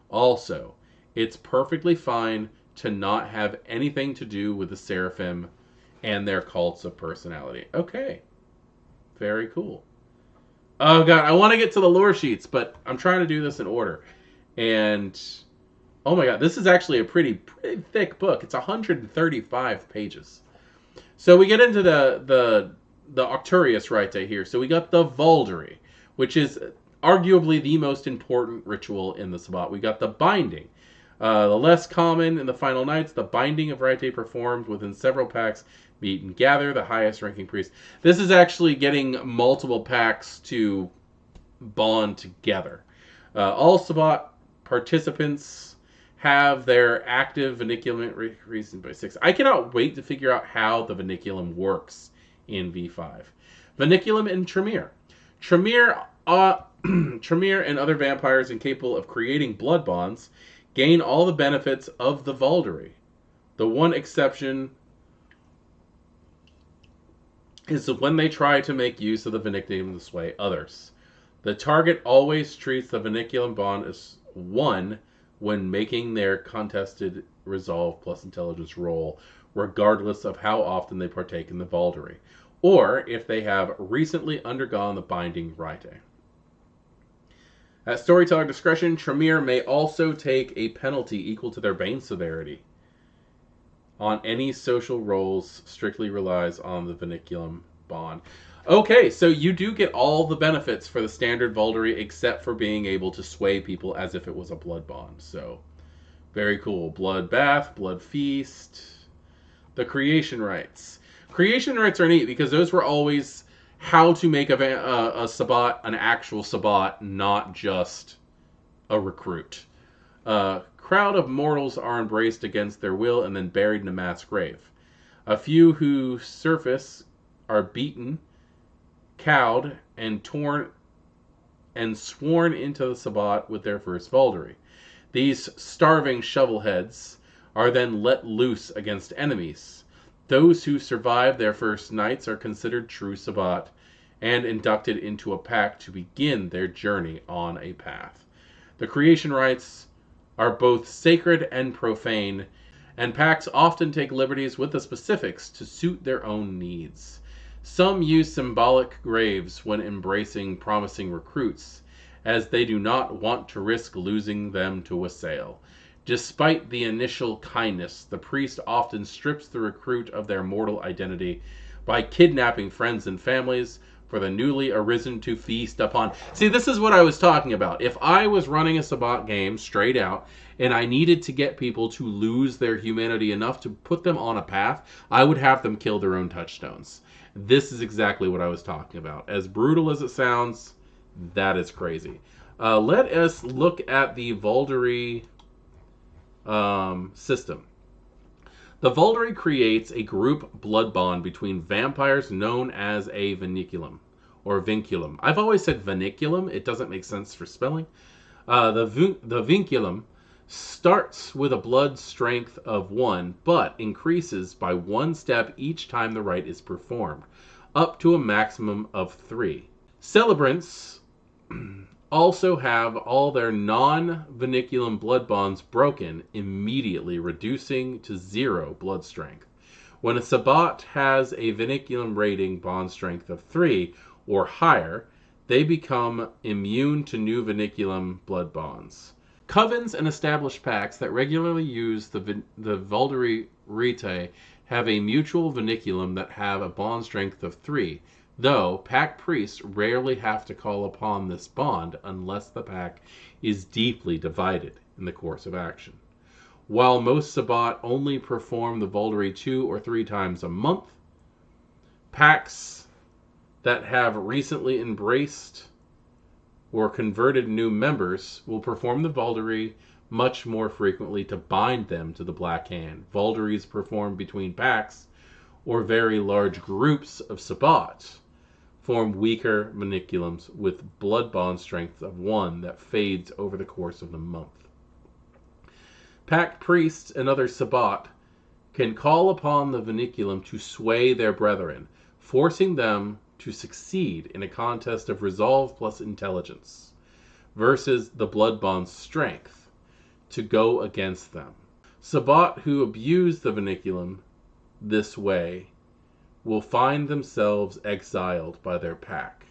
Also, it's perfectly fine to not have anything to do with the Seraphim and their cults of personality. Okay. Very cool. Oh God, I want to get to the lore sheets, but I'm trying to do this in order. And oh my God, this is actually a pretty thick book. It's 135 pages. So we get into the Octurius rite here. So we got the Valderi, which is arguably the most important ritual in the Sabbat. We got the binding. The less common in the final nights, the binding of rite performed within several packs, meet and gather the highest ranking priest. This is actually getting multiple packs to bond together. All Sabbat participants have their active Vinculum increased by 6. I cannot wait to figure out how the Vinculum works in V5. Vinculum and Tremere. Tremere and other vampires incapable of creating blood bonds gain all the benefits of the Valderi. The one exception is when they try to make use of the Vinculum to sway others. The target always treats the Vinculum bond as one when making their contested resolve plus intelligence roll, regardless of how often they partake in the Valderi, or if they have recently undergone the binding rite. At storyteller discretion, Tremere may also take a penalty equal to their bane severity on any social roles. Strictly relies on the Vinculum bond. Okay, so you do get all the benefits for the standard Valderi except for being able to sway people as if it was a blood bond. So, very cool. Blood bath, blood feast. The creation rites. Creation rites are neat because those were always how to make a Sabbat an actual Sabbat, not just a recruit. Crowd of mortals are embraced against their will and then buried in a mass grave. A few who surface are beaten, cowed, and torn and sworn into the Sabbat with their first Valderi. These starving shovelheads are then let loose against enemies. Those who survive their first nights are considered true Sabbat and inducted into a pack to begin their journey on a path. The creation rites are both sacred and profane, and packs often take liberties with the specifics to suit their own needs. Some use symbolic graves when embracing promising recruits, as they do not want to risk losing them to wassail. Despite the initial kindness, the priest often strips the recruit of their mortal identity by kidnapping friends and families for the newly arisen to feast upon. See, this is what I was talking about. If I was running a Sabbat game straight out, and I needed to get people to lose their humanity enough to put them on a path, I would have them kill their own touchstones. This is exactly what I was talking about. As brutal as it sounds, that is crazy. Let us look at the Valderi system. The Valderi creates a group blood bond between vampires known as a vinculum, or vinculum. I've always said vinculum. It doesn't make sense for spelling. The vinculum starts with a blood strength of 1, but increases by 1 step each time the rite is performed, up to a maximum of 3. Celebrants also have all their non-vinculum blood bonds broken immediately, reducing to 0 blood strength. When a Sabbat has a vinculum rating bond strength of 3 or higher, they become immune to new vinculum blood bonds. Covens and established pacts that regularly use the Valderi rite have a mutual vinculum that have a bond strength of 3, though pack priests rarely have to call upon this bond unless the pack is deeply divided in the course of action. While most Sabbat only perform the Valderi 2 or 3 times a month, packs that have recently embraced or converted new members will perform the Valderi much more frequently to bind them to the Black Hand. Valderis performed between packs or very large groups of Sabbat form weaker vinculums with blood bond strength of 1 that fades over the course of the month. Pack priests and other Sabbat can call upon the vinculum to sway their brethren, forcing them to succeed in a contest of resolve plus intelligence, versus the blood bond's strength to go against them. Sabbat who abuse the vinculum this way will find themselves exiled by their pack,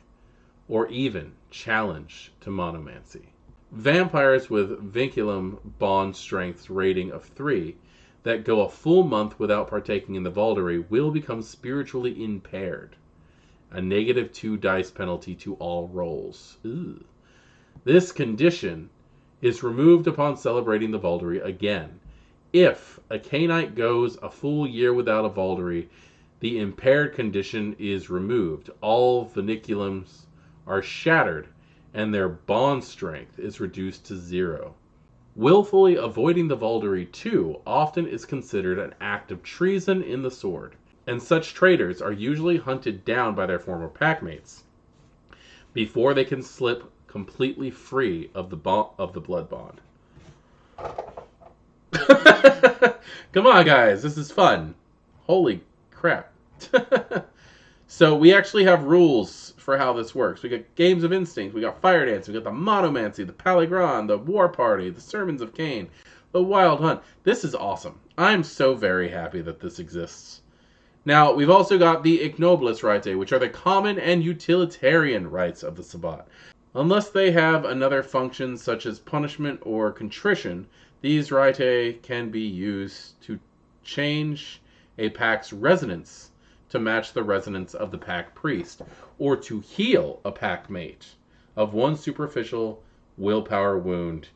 or even challenged to monomancy. Vampires with vinculum bond strength rating of 3 that go a full month without partaking in the Valderi will become spiritually impaired, a -2 dice penalty to all rolls. Ooh. This condition is removed upon celebrating the Valderi again. If a Cainite goes a full year without a Valderi, the impaired condition is removed. All vinculums are shattered, and their bond strength is reduced to 0. Willfully avoiding the Valderi too often is considered an act of treason in the sword, and such traitors are usually hunted down by their former packmates before they can slip completely free of the blood bond. Come on, guys, this is fun. Holy crap. So we actually have rules for how this works. We got Games of Instinct, we got Fire Dance, we got the Monomancy, the Paligron, the War Party, the Sermons of Cain, the Wild Hunt. This is awesome. I'm so very happy that this exists. Now, we've also got the Ignobilis Rite, which are the common and utilitarian rites of the Sabbat. Unless they have another function such as punishment or contrition, these rite can be used to change a pack's resonance to match the resonance of the pack priest, or to heal a pack mate of 1 superficial willpower wound.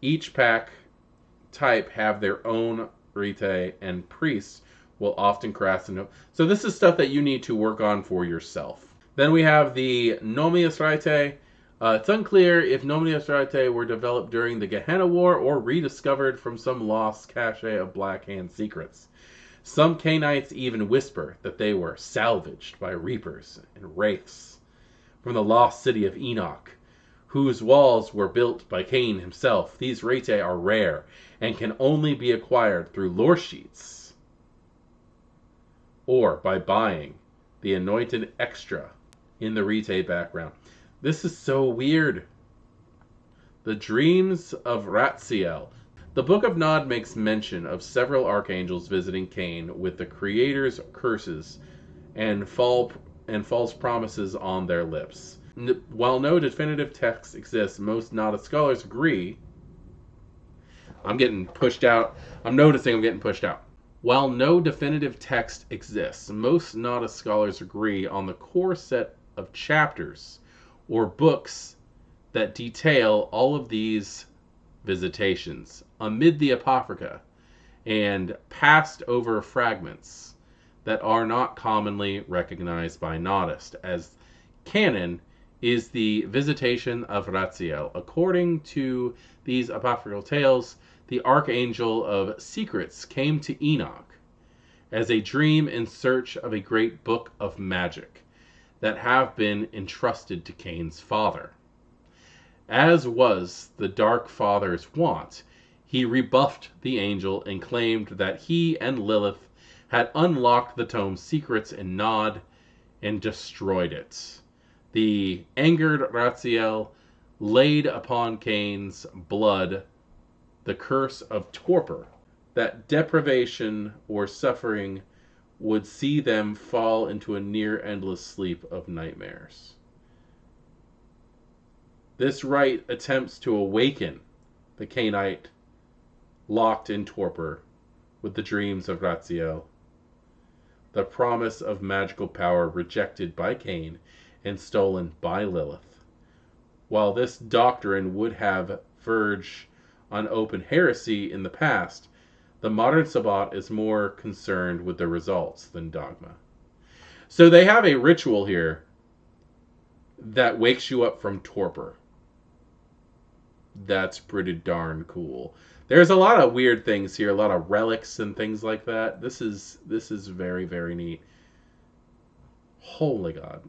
Each pack type have their own rite, and priests will often craft them. So this is stuff that you need to work on for yourself. Then we have the Nommos Rite. It's unclear if Nommos Rite were developed during the Gehenna War or rediscovered from some lost cache of Black Hand secrets. Some Cainites even whisper that they were salvaged by reapers and wraiths from the lost city of Enoch, whose walls were built by Cain himself. These rite are rare and can only be acquired through Loresheets or by buying the anointed extra in the rite background. This is so weird. The Dreams of Ratziel. The Book of Nod makes mention of several archangels visiting Cain with the Creator's curses and false promises on their lips. While no definitive text exists, most Noddist scholars agree. I'm getting pushed out. I'm noticing I'm getting pushed out. While no definitive text exists, most Noddist scholars agree on the core set of chapters or books that detail all of these visitations amid the Apocrypha and passed over fragments that are not commonly recognized by Noddists as canon is the visitation of Raziel. According to these apocryphal tales, the Archangel of Secrets came to Enoch as a dream in search of a great book of magic that have been entrusted to Cain's father. As was the Dark Father's wont, he rebuffed the angel and claimed that he and Lilith had unlocked the tome's secrets in Nod and destroyed it. The angered Raziel laid upon Cain's blood the curse of torpor, that deprivation or suffering would see them fall into a near endless sleep of nightmares. This rite attempts to awaken the Cainite locked in torpor with the dreams of Raziel, the promise of magical power rejected by Cain and stolen by Lilith. While this doctrine would have verged on open heresy in the past, the modern Sabbat is more concerned with the results than dogma. So they have a ritual here that wakes you up from torpor. That's pretty darn cool. There's a lot of weird things here, a lot of relics and things like that. This is very, very neat. Holy God.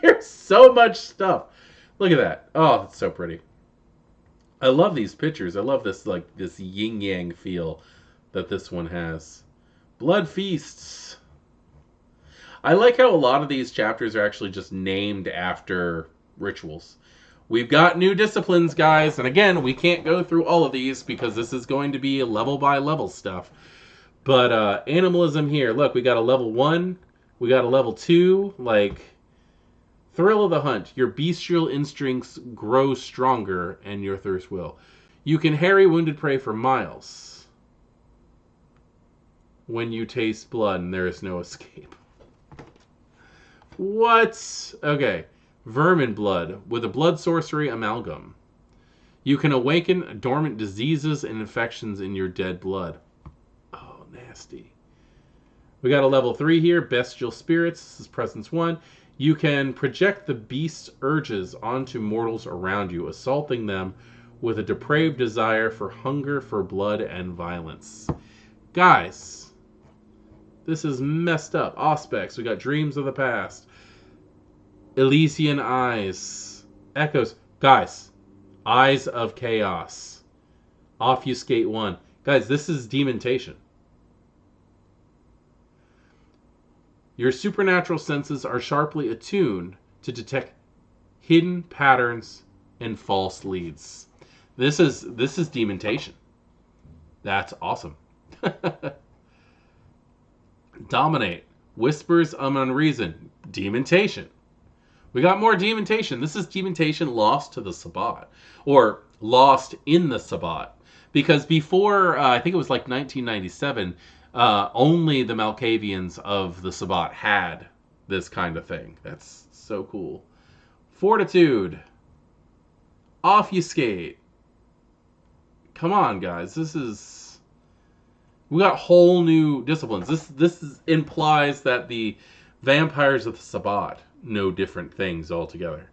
There's so much stuff. Look at that. Oh, it's so pretty. I love these pictures. I love this this yin-yang feel that this one has. Blood feasts. I like how a lot of these chapters are actually just named after rituals. We've got new disciplines, guys, and again, we can't go through all of these because this is going to be level by level stuff. But animalism here, look, we got a level 1, we got a level 2, like thrill of the hunt. Your bestial instincts grow stronger and your thirst will. You can harry wounded prey for miles when you taste blood and there is no escape. What? Okay. Vermin blood with a blood sorcery amalgam. You can awaken dormant diseases and infections in your dead blood. Oh, nasty. We got a level 3 here, bestial spirits. This is presence 1. You can project the beast's urges onto mortals around you, assaulting them with a depraved desire for hunger for blood and violence. Guys, this is messed up. Auspex, we got dreams of the past. Elysian eyes. Echoes. Guys, eyes of chaos. Offuscate 1. Guys, this is demontation. Your supernatural senses are sharply attuned to detect hidden patterns and false leads. This is demontation. That's awesome. Dominate. Whispers of unreason. Demontation. We got more demontation. This is demontation lost to the Sabbat. Or lost in the Sabbat. Because before, I think it was like 1997, only the Malkavians of the Sabbat had this kind of thing. That's so cool. Fortitude. Offuscate. Come on, guys. This is... We got whole new disciplines. This implies that the vampires of the Sabbat know different things altogether.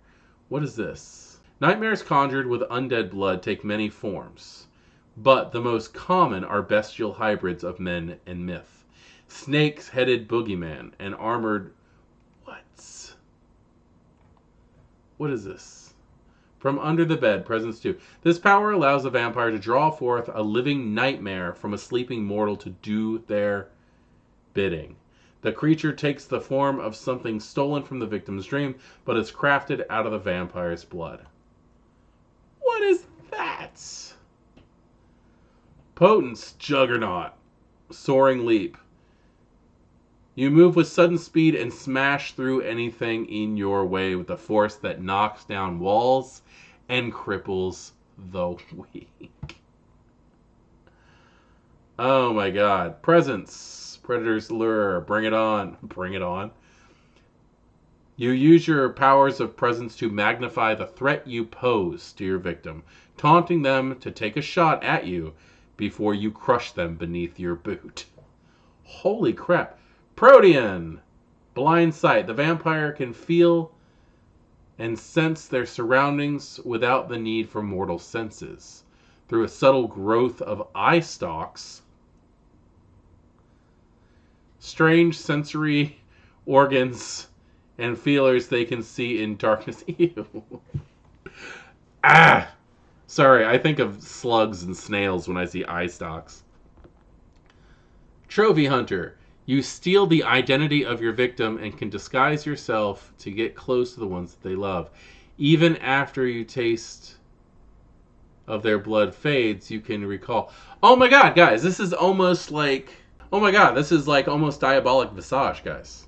What is this? Nightmares conjured with undead blood take many forms, but the most common are bestial hybrids of men and myth. Snake-headed boogeyman and armored... What is this? From under the bed, presence 2. This power allows a vampire to draw forth a living nightmare from a sleeping mortal to do their bidding. The creature takes the form of something stolen from the victim's dream, but is crafted out of the vampire's blood. What is that? Potence, Juggernaut, Soaring Leap. You move with sudden speed and smash through anything in your way with a force that knocks down walls and cripples the weak. Oh my god. Presence. Predator's lure. Bring it on. Bring it on. You use your powers of presence to magnify the threat you pose to your victim, taunting them to take a shot at you before you crush them beneath your boot. Holy crap. Protean. Blind sight. The vampire can feel and sense their surroundings without the need for mortal senses. Through a subtle growth of eye stalks, strange sensory organs and feelers they can see in darkness. Ew. Ah! Sorry, I think of slugs and snails when I see eye stalks. Trophy Hunter. You steal the identity of your victim and can disguise yourself to get close to the ones that they love. Even after your taste of their blood fades, you can recall. Oh my god, guys, this is almost like... Oh my god, this is like almost Diabolic Visage, guys.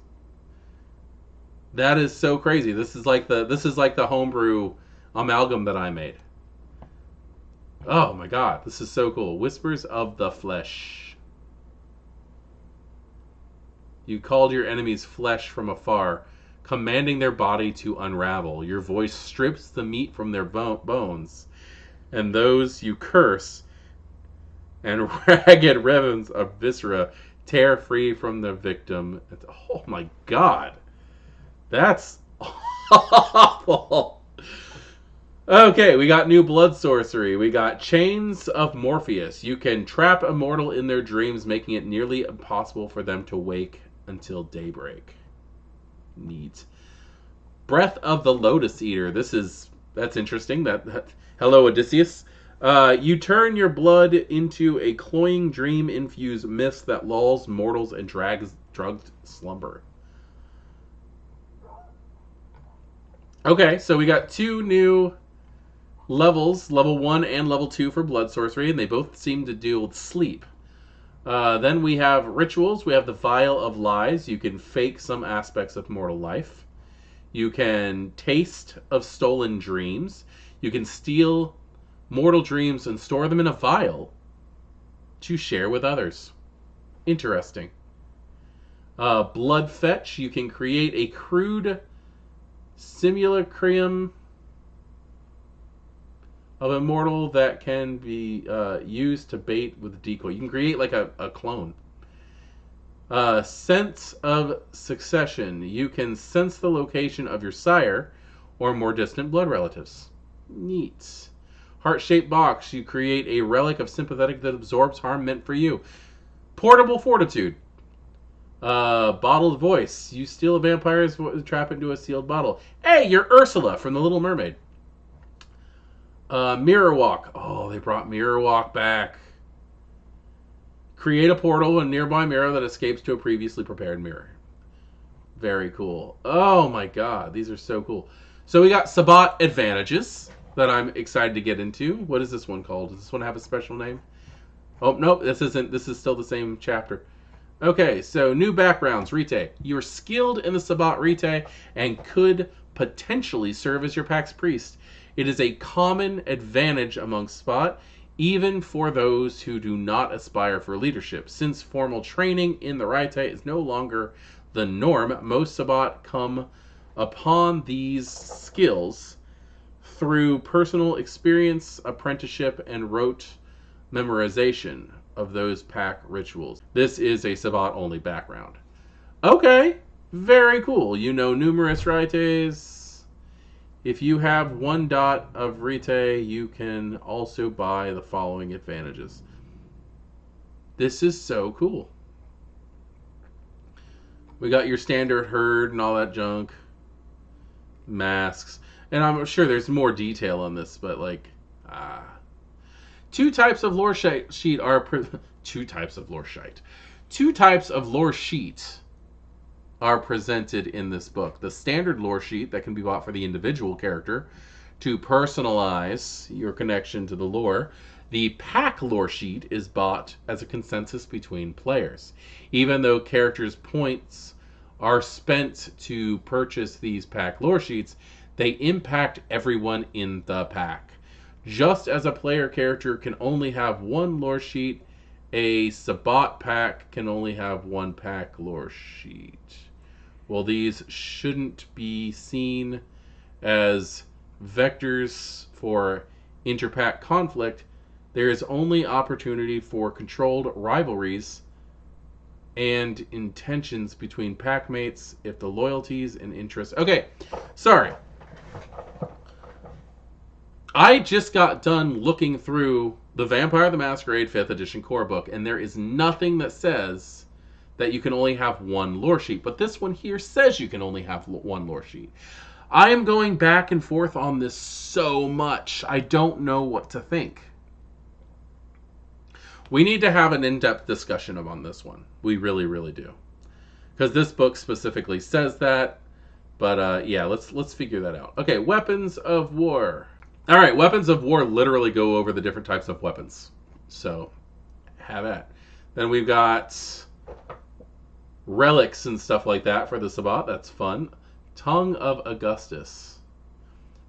That is so crazy. This is like the homebrew amalgam that I made. Oh my god, this is so cool. Whispers of the Flesh. You called your enemy's flesh from afar, commanding their body to unravel. Your voice strips the meat from their bones, and those you curse, and ragged ribbons of viscera tear free from the victim. Oh my god. That's awful. Okay, we got new blood sorcery. We got Chains of Morpheus. You can trap a mortal in their dreams, making it nearly impossible for them to wake until daybreak. Neat. Breath of the Lotus Eater. That's interesting. Hello, Odysseus. You turn your blood into a cloying dream-infused mist that lulls mortals and drags drugged slumber. Okay, so we got two new levels, level 1 and level 2 for blood sorcery, and they both seem to deal with sleep. Then we have rituals. We have the Vial of Lies. You can fake some aspects of mortal life. You can taste of stolen dreams. You can steal mortal dreams and store them in a vial to share with others. Interesting. Blood Fetch. You can create a crude simulacrum of a mortal that can be used to bait with a decoy. You can create like a clone. Sense of Succession. You can sense the location of your sire or more distant blood relatives. Neat. Heart-shaped box. You create a relic of sympathetic that absorbs harm meant for you. Portable Fortitude. Bottled Voice. You steal a vampire's trap into a sealed bottle. Hey, you're Ursula from The Little Mermaid. Mirror Walk. Oh, they brought Mirror Walk back. Create a portal in a nearby mirror that escapes to a previously prepared mirror. Very cool. Oh my god, these are so cool. So we got Sabbat advantages that I'm excited to get into. What is this one called? Does this one have a special name? Oh, nope, this isn't. This is still the same chapter. Okay, so new backgrounds. Rite. You're skilled in the Sabbat Rite and could potentially serve as your Pax Priest. It is a common advantage among Sabbat, even for those who do not aspire for leadership. Since formal training in the Rite is no longer the norm, most Sabbat come upon these skills through personal experience, apprenticeship, and rote memorization of those pack rituals. This is a Sabbat-only background. Okay, very cool. You know numerous Rites. If you have 1 dot of Rite, you can also buy the following advantages. This is so cool. We got your standard herd and all that junk. Masks. And I'm sure there's more detail on this, but like, Two types of lore sheet are two types of lore sheet are presented in this book. The standard lore sheet that can be bought for the individual character to personalize your connection to the lore. The pack lore sheet is bought as a consensus between players. Even though characters' points are spent to purchase these pack lore sheets, they impact everyone in the pack. Just as a player character can only have one lore sheet, a Sabbat pack can only have one pack lore sheet. Well, these shouldn't be seen as vectors for interpack conflict. There is only opportunity for controlled rivalries and intentions between packmates if the loyalties and interests... Okay, sorry. I just got done looking through the Vampire the Masquerade 5th edition core book, and there is nothing that says that you can only have one lore sheet. But this one here says you can only have one lore sheet. I am going back and forth on this so much. I don't know what to think. We need to have an in-depth discussion on this one. We really, really do. Because this book specifically says that. But yeah, let's figure that out. Okay, weapons of war. All right, weapons of war literally go over the different types of weapons. So, have at. Then we've got relics and stuff like that for the Sabbat. That's fun. Tongue of Augustus.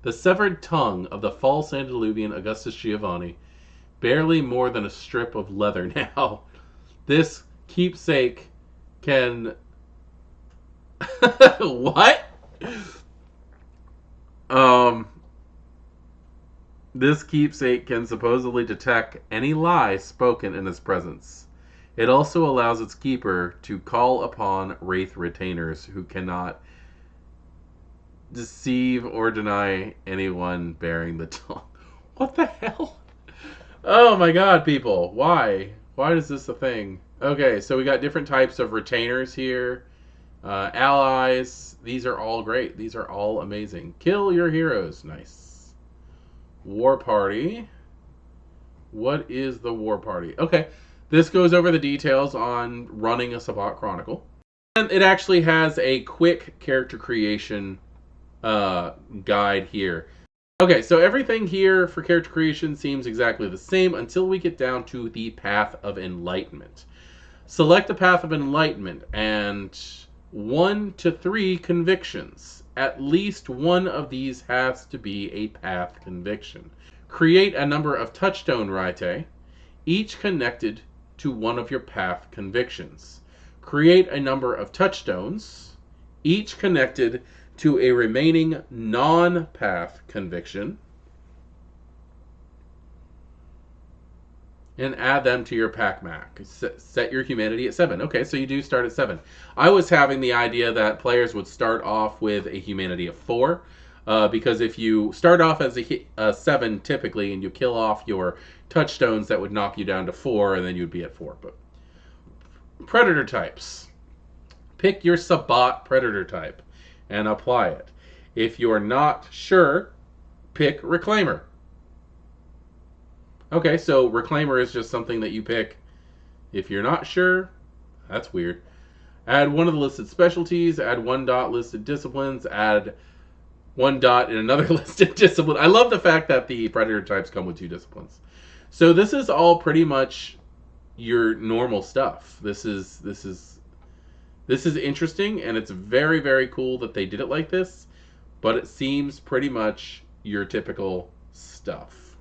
The severed tongue of the false antediluvian Augustus Giovanni. Barely more than a strip of leather now. This keepsake can... What? This keepsake can supposedly detect any lie spoken in his presence. It also allows its keeper to call upon wraith retainers who cannot deceive or deny anyone bearing the tongue. What the hell? Oh my god, people. Why? Why is this a thing? Okay, so we got different types of retainers here. Allies. These are all great. These are all amazing. Kill your heroes. Nice. War Party. What is the War Party? Okay, this goes over the details on running a Sabbat Chronicle. And it actually has a quick character creation guide here. Okay, so everything here for character creation seems exactly the same until we get down to the Path of Enlightenment. Select the Path of Enlightenment and 1 to 3 convictions. At least one of these has to be a path conviction. Create a number of Touchstone rites, each connected to one of your path convictions. Create a number of touchstones, each connected to a remaining non-path conviction, and add them to your pack map. Set your humanity at 7. Okay, so you do start at 7. I was having the idea that players would start off with a humanity of 4, because if you start off as a 7 typically, and you kill off your touchstones, that would knock you down to 4, and then you'd be at 4. But predator types. Pick your Sabbat predator type and apply it. If you're not sure, pick Reclaimer. Okay, so Reclaimer is just something that you pick. If you're not sure, that's weird. Add one of the listed specialties, add 1 dot listed disciplines, add 1 dot in another listed discipline. I love the fact that the predator types come with 2 disciplines. So this is all pretty much your normal stuff. This is interesting, and it's very, very cool that they did it like this, but it seems pretty much your typical stuff.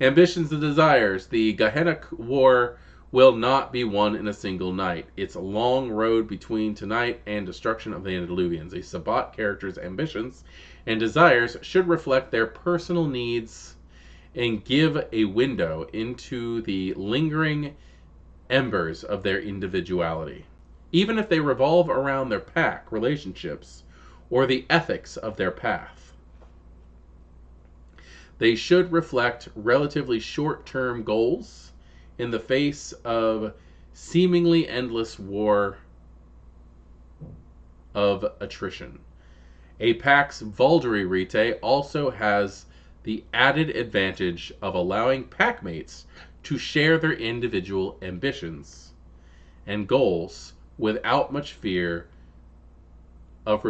Ambitions and desires. The Gehenna War will not be won in a single night. It's a long road between tonight and destruction of the Antediluvians. A Sabbat character's ambitions and desires should reflect their personal needs and give a window into the lingering embers of their individuality, even if they revolve around their pack relationships or the ethics of their path. They should reflect relatively short-term goals in the face of seemingly endless war of attrition. A pack's Valderi rite also has the added advantage of allowing packmates to share their individual ambitions and goals without much fear of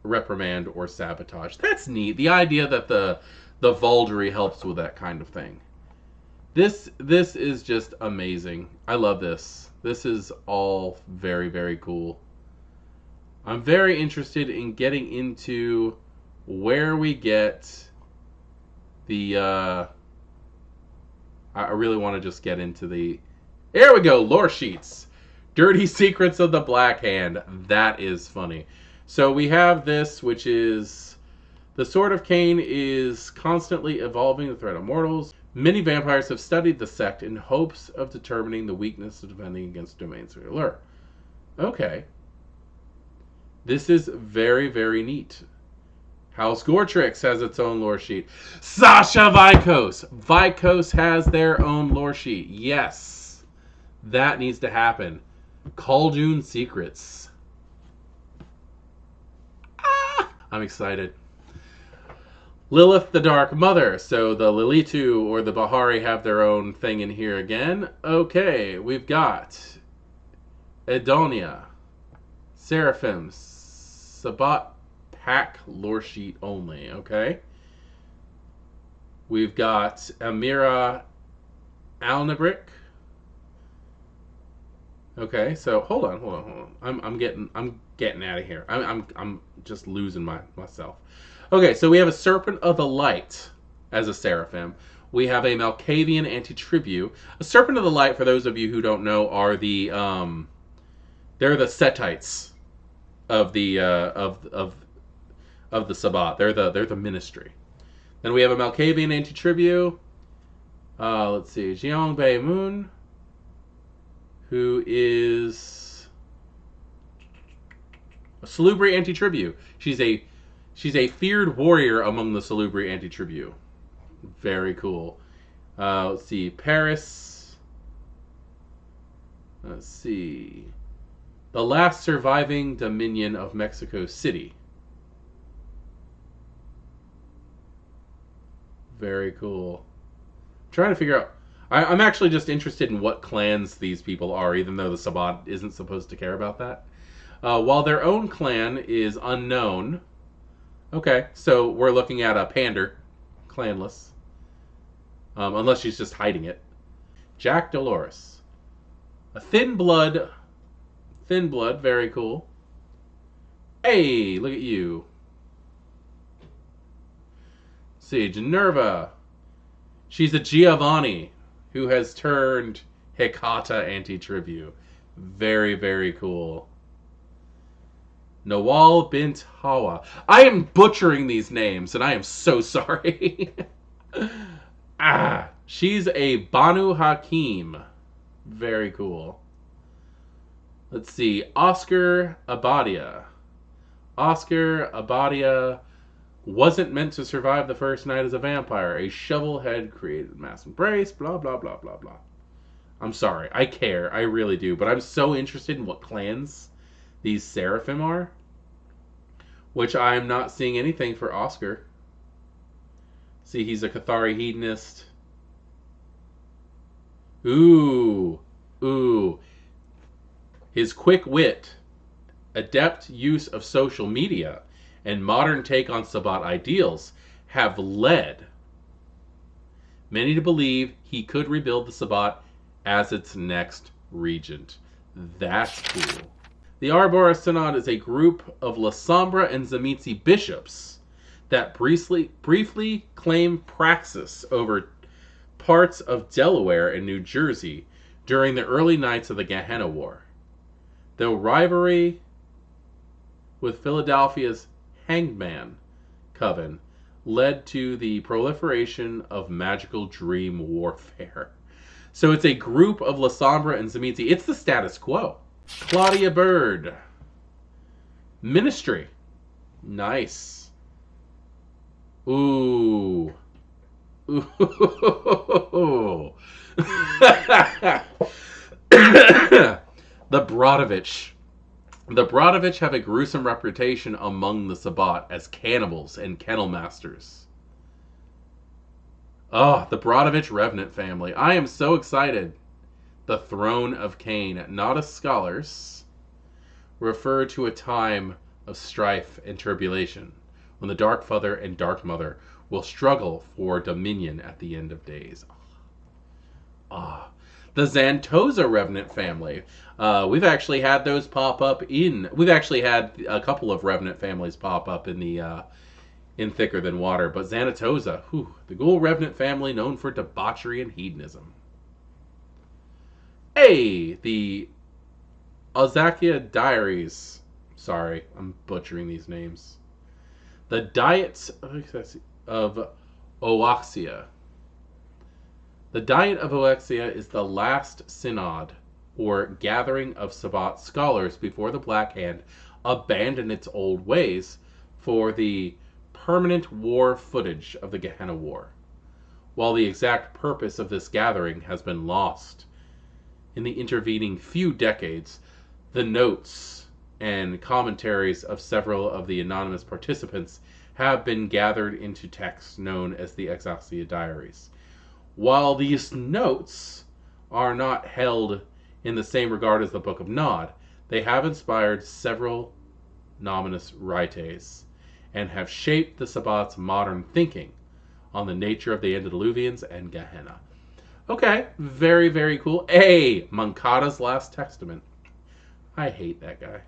reprimand or sabotage. That's neat. The idea that the The Valderi helps with that kind of thing. This is just amazing. I love this. This is all very, very cool. I'm very interested in getting into where we get the I really want to just get into the... There we go, Loresheets. Dirty Secrets of the Black Hand. That is funny. So we have this, which is... The Sword of Caine is constantly evolving the threat of mortals. Many vampires have studied the sect in hopes of determining the weakness of defending against domains of allure. Okay. This is very, very neat. House Gortrix has its own lore sheet. Sasha Vikos! Vikos has their own lore sheet. Yes. That needs to happen. Khaldun Secrets. I'm excited. Lilith the Dark Mother. So the Lilitu or the Bahari have their own thing in here again. Okay, we've got Edonia, Seraphim, Sabbat Pack lore sheet only. Okay. We've got Amira Alnabrick. Okay, so hold on. I'm getting out of here. I'm just losing myself. Okay, so we have a Serpent of the Light as a Seraphim. We have a Malkavian Anti-tribu. A Serpent of the Light, for those of you who don't know, are the they're the Setites of the of the Sabbat. They're the ministry. Then we have a Malkavian Anti-tribu. Let's see, Jeong Bae Moon, who is a Salubri Anti-tribu. She's a feared warrior among the Salubri Anti-tribu. Very cool. Let's see, Paris. Let's see, the last surviving Dominion of Mexico City. Very cool. I'm trying to figure out... I'm actually just interested in what clans these people are, even though the Sabbat isn't supposed to care about that. While their own clan is unknown... Okay, so we're looking at a Pander. Clanless. Unless she's just hiding it. Jack Dolores. A Thin Blood. Thin Blood, very cool. Hey, look at you. Let's see, Generva. She's a Giovanni who has turned Hecata Anti-tribu. Very, very cool. Nawal bint Hawa. I am butchering these names, and I am so sorry. She's a Banu Hakim. Very cool. Let's see, Oscar Abadia. Oscar Abadia wasn't meant to survive the first night as a vampire. A shovelhead created mass embrace, blah, blah, blah, blah, blah. I'm sorry. I care. I really do. But I'm so interested in what clans these Seraphim are, which I'm not seeing anything for Oscar. See, he's a Cathari hedonist. Ooh. His quick wit, adept use of social media, and modern take on Sabbat ideals have led many to believe he could rebuild the Sabbat as its next regent. That's cool. The Arbora Synod is a group of La Sombra and Tzimisce bishops that briefly claim praxis over parts of Delaware and New Jersey during the early nights of the Gehenna War. Though rivalry with Philadelphia's Hangman Coven led to the proliferation of magical dream warfare. So it's a group of La Sombra and Tzimisce. It's the status quo. Claudia Bird. Ministry. Nice. Ooh. The Brodovich. The Brodovich have a gruesome reputation among the Sabbat as cannibals and kennel masters. Oh, the Brodovich Revenant family. I am so excited. The Throne of Caine. Noddist scholars refer to a time of strife and turbulation when the Dark Father and Dark Mother will struggle for dominion at the end of days. The Xanthoza Revenant family. We've actually had those pop up in. We've actually had a couple of Revenant families pop up in the in Thicker Than Water. But Xanthoza, the Ghoul Revenant family known for debauchery and hedonism. Hey, the Ozakia Diaries. Sorry, I'm butchering these names. The Diets of Oaxia. The Diet of Oaxia is the last synod, or gathering of Sabbat scholars before the Black Hand abandoned its old ways for the permanent war footage of the Gehenna War, while the exact purpose of this gathering has been lost. In the intervening few decades, the notes and commentaries of several of the anonymous participants have been gathered into texts known as the Oaxia Diaries. While these notes are not held in the same regard as the Book of Nod, they have inspired several nominous rites and have shaped the Sabbat's modern thinking on the nature of the antediluvians and Gehenna. Okay, very, very cool. Hey, Mankata's Last Testament. I hate that guy.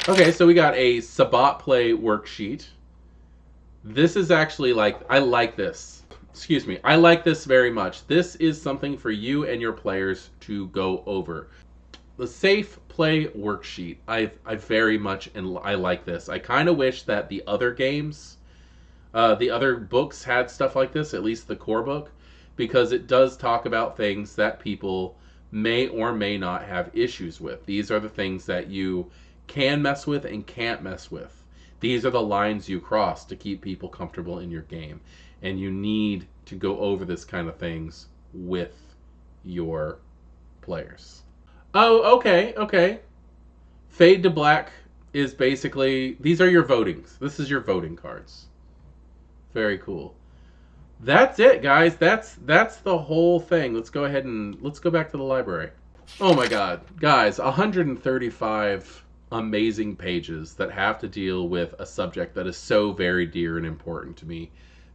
Okay, so we got a Sabbat play worksheet. This is actually I like this. Excuse me, I like this very much. This is something for you and your players to go over. The Safe Play Worksheet. I very much, and I like this. I kind of wish that the other games, the other books had stuff like this, at least the core book, because it does talk about things that people may or may not have issues with. These are the things that you can mess with and can't mess with. These are the lines you cross to keep people comfortable in your game. And you need to go over this kind of things with your players. Oh, okay. Fade to Black is basically, these are your votings. This is your voting cards. Very cool. That's it, guys. That's the whole thing. Let's go ahead and let's go back to the library. Oh my god. Guys, 135 amazing pages that have to deal with a subject that is so very dear and important to me.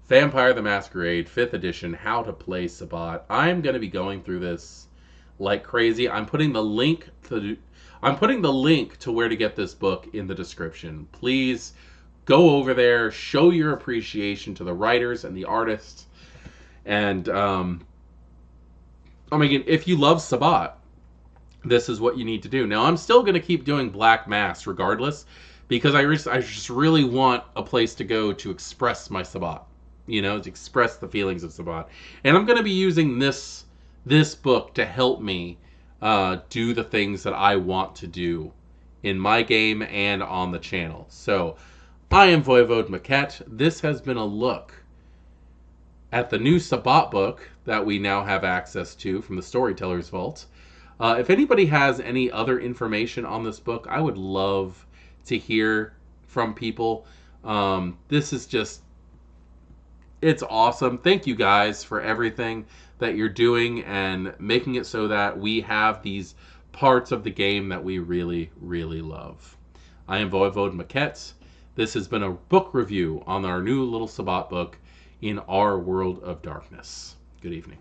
Vampire the Masquerade, 5th edition, How to Play Sabbat. I'm going to be going through this like crazy. I'm putting the link to where to get this book in the description. Please go over there, show your appreciation to the writers and the artists. And if you love Sabbat, this is what you need to do. Now, I'm still going to keep doing Black Mass regardless, because I just really want a place to go to express my Sabbat. To express the feelings of Sabbat. And I'm going to be using this book to help me do the things that I want to do in my game and on the channel. So, I am Voivode Maquette. This has been a look at the new Sabbat book that we now have access to from the Storyteller's Vault. If anybody has any other information on this book, I would love to hear from people. This is just... It's awesome. Thank you guys for everything that you're doing and making it so that we have these parts of the game that we really, really love. I am Voivode Maquette. This has been a book review on our new little Sabbat book, In Our World of Darkness. Good evening.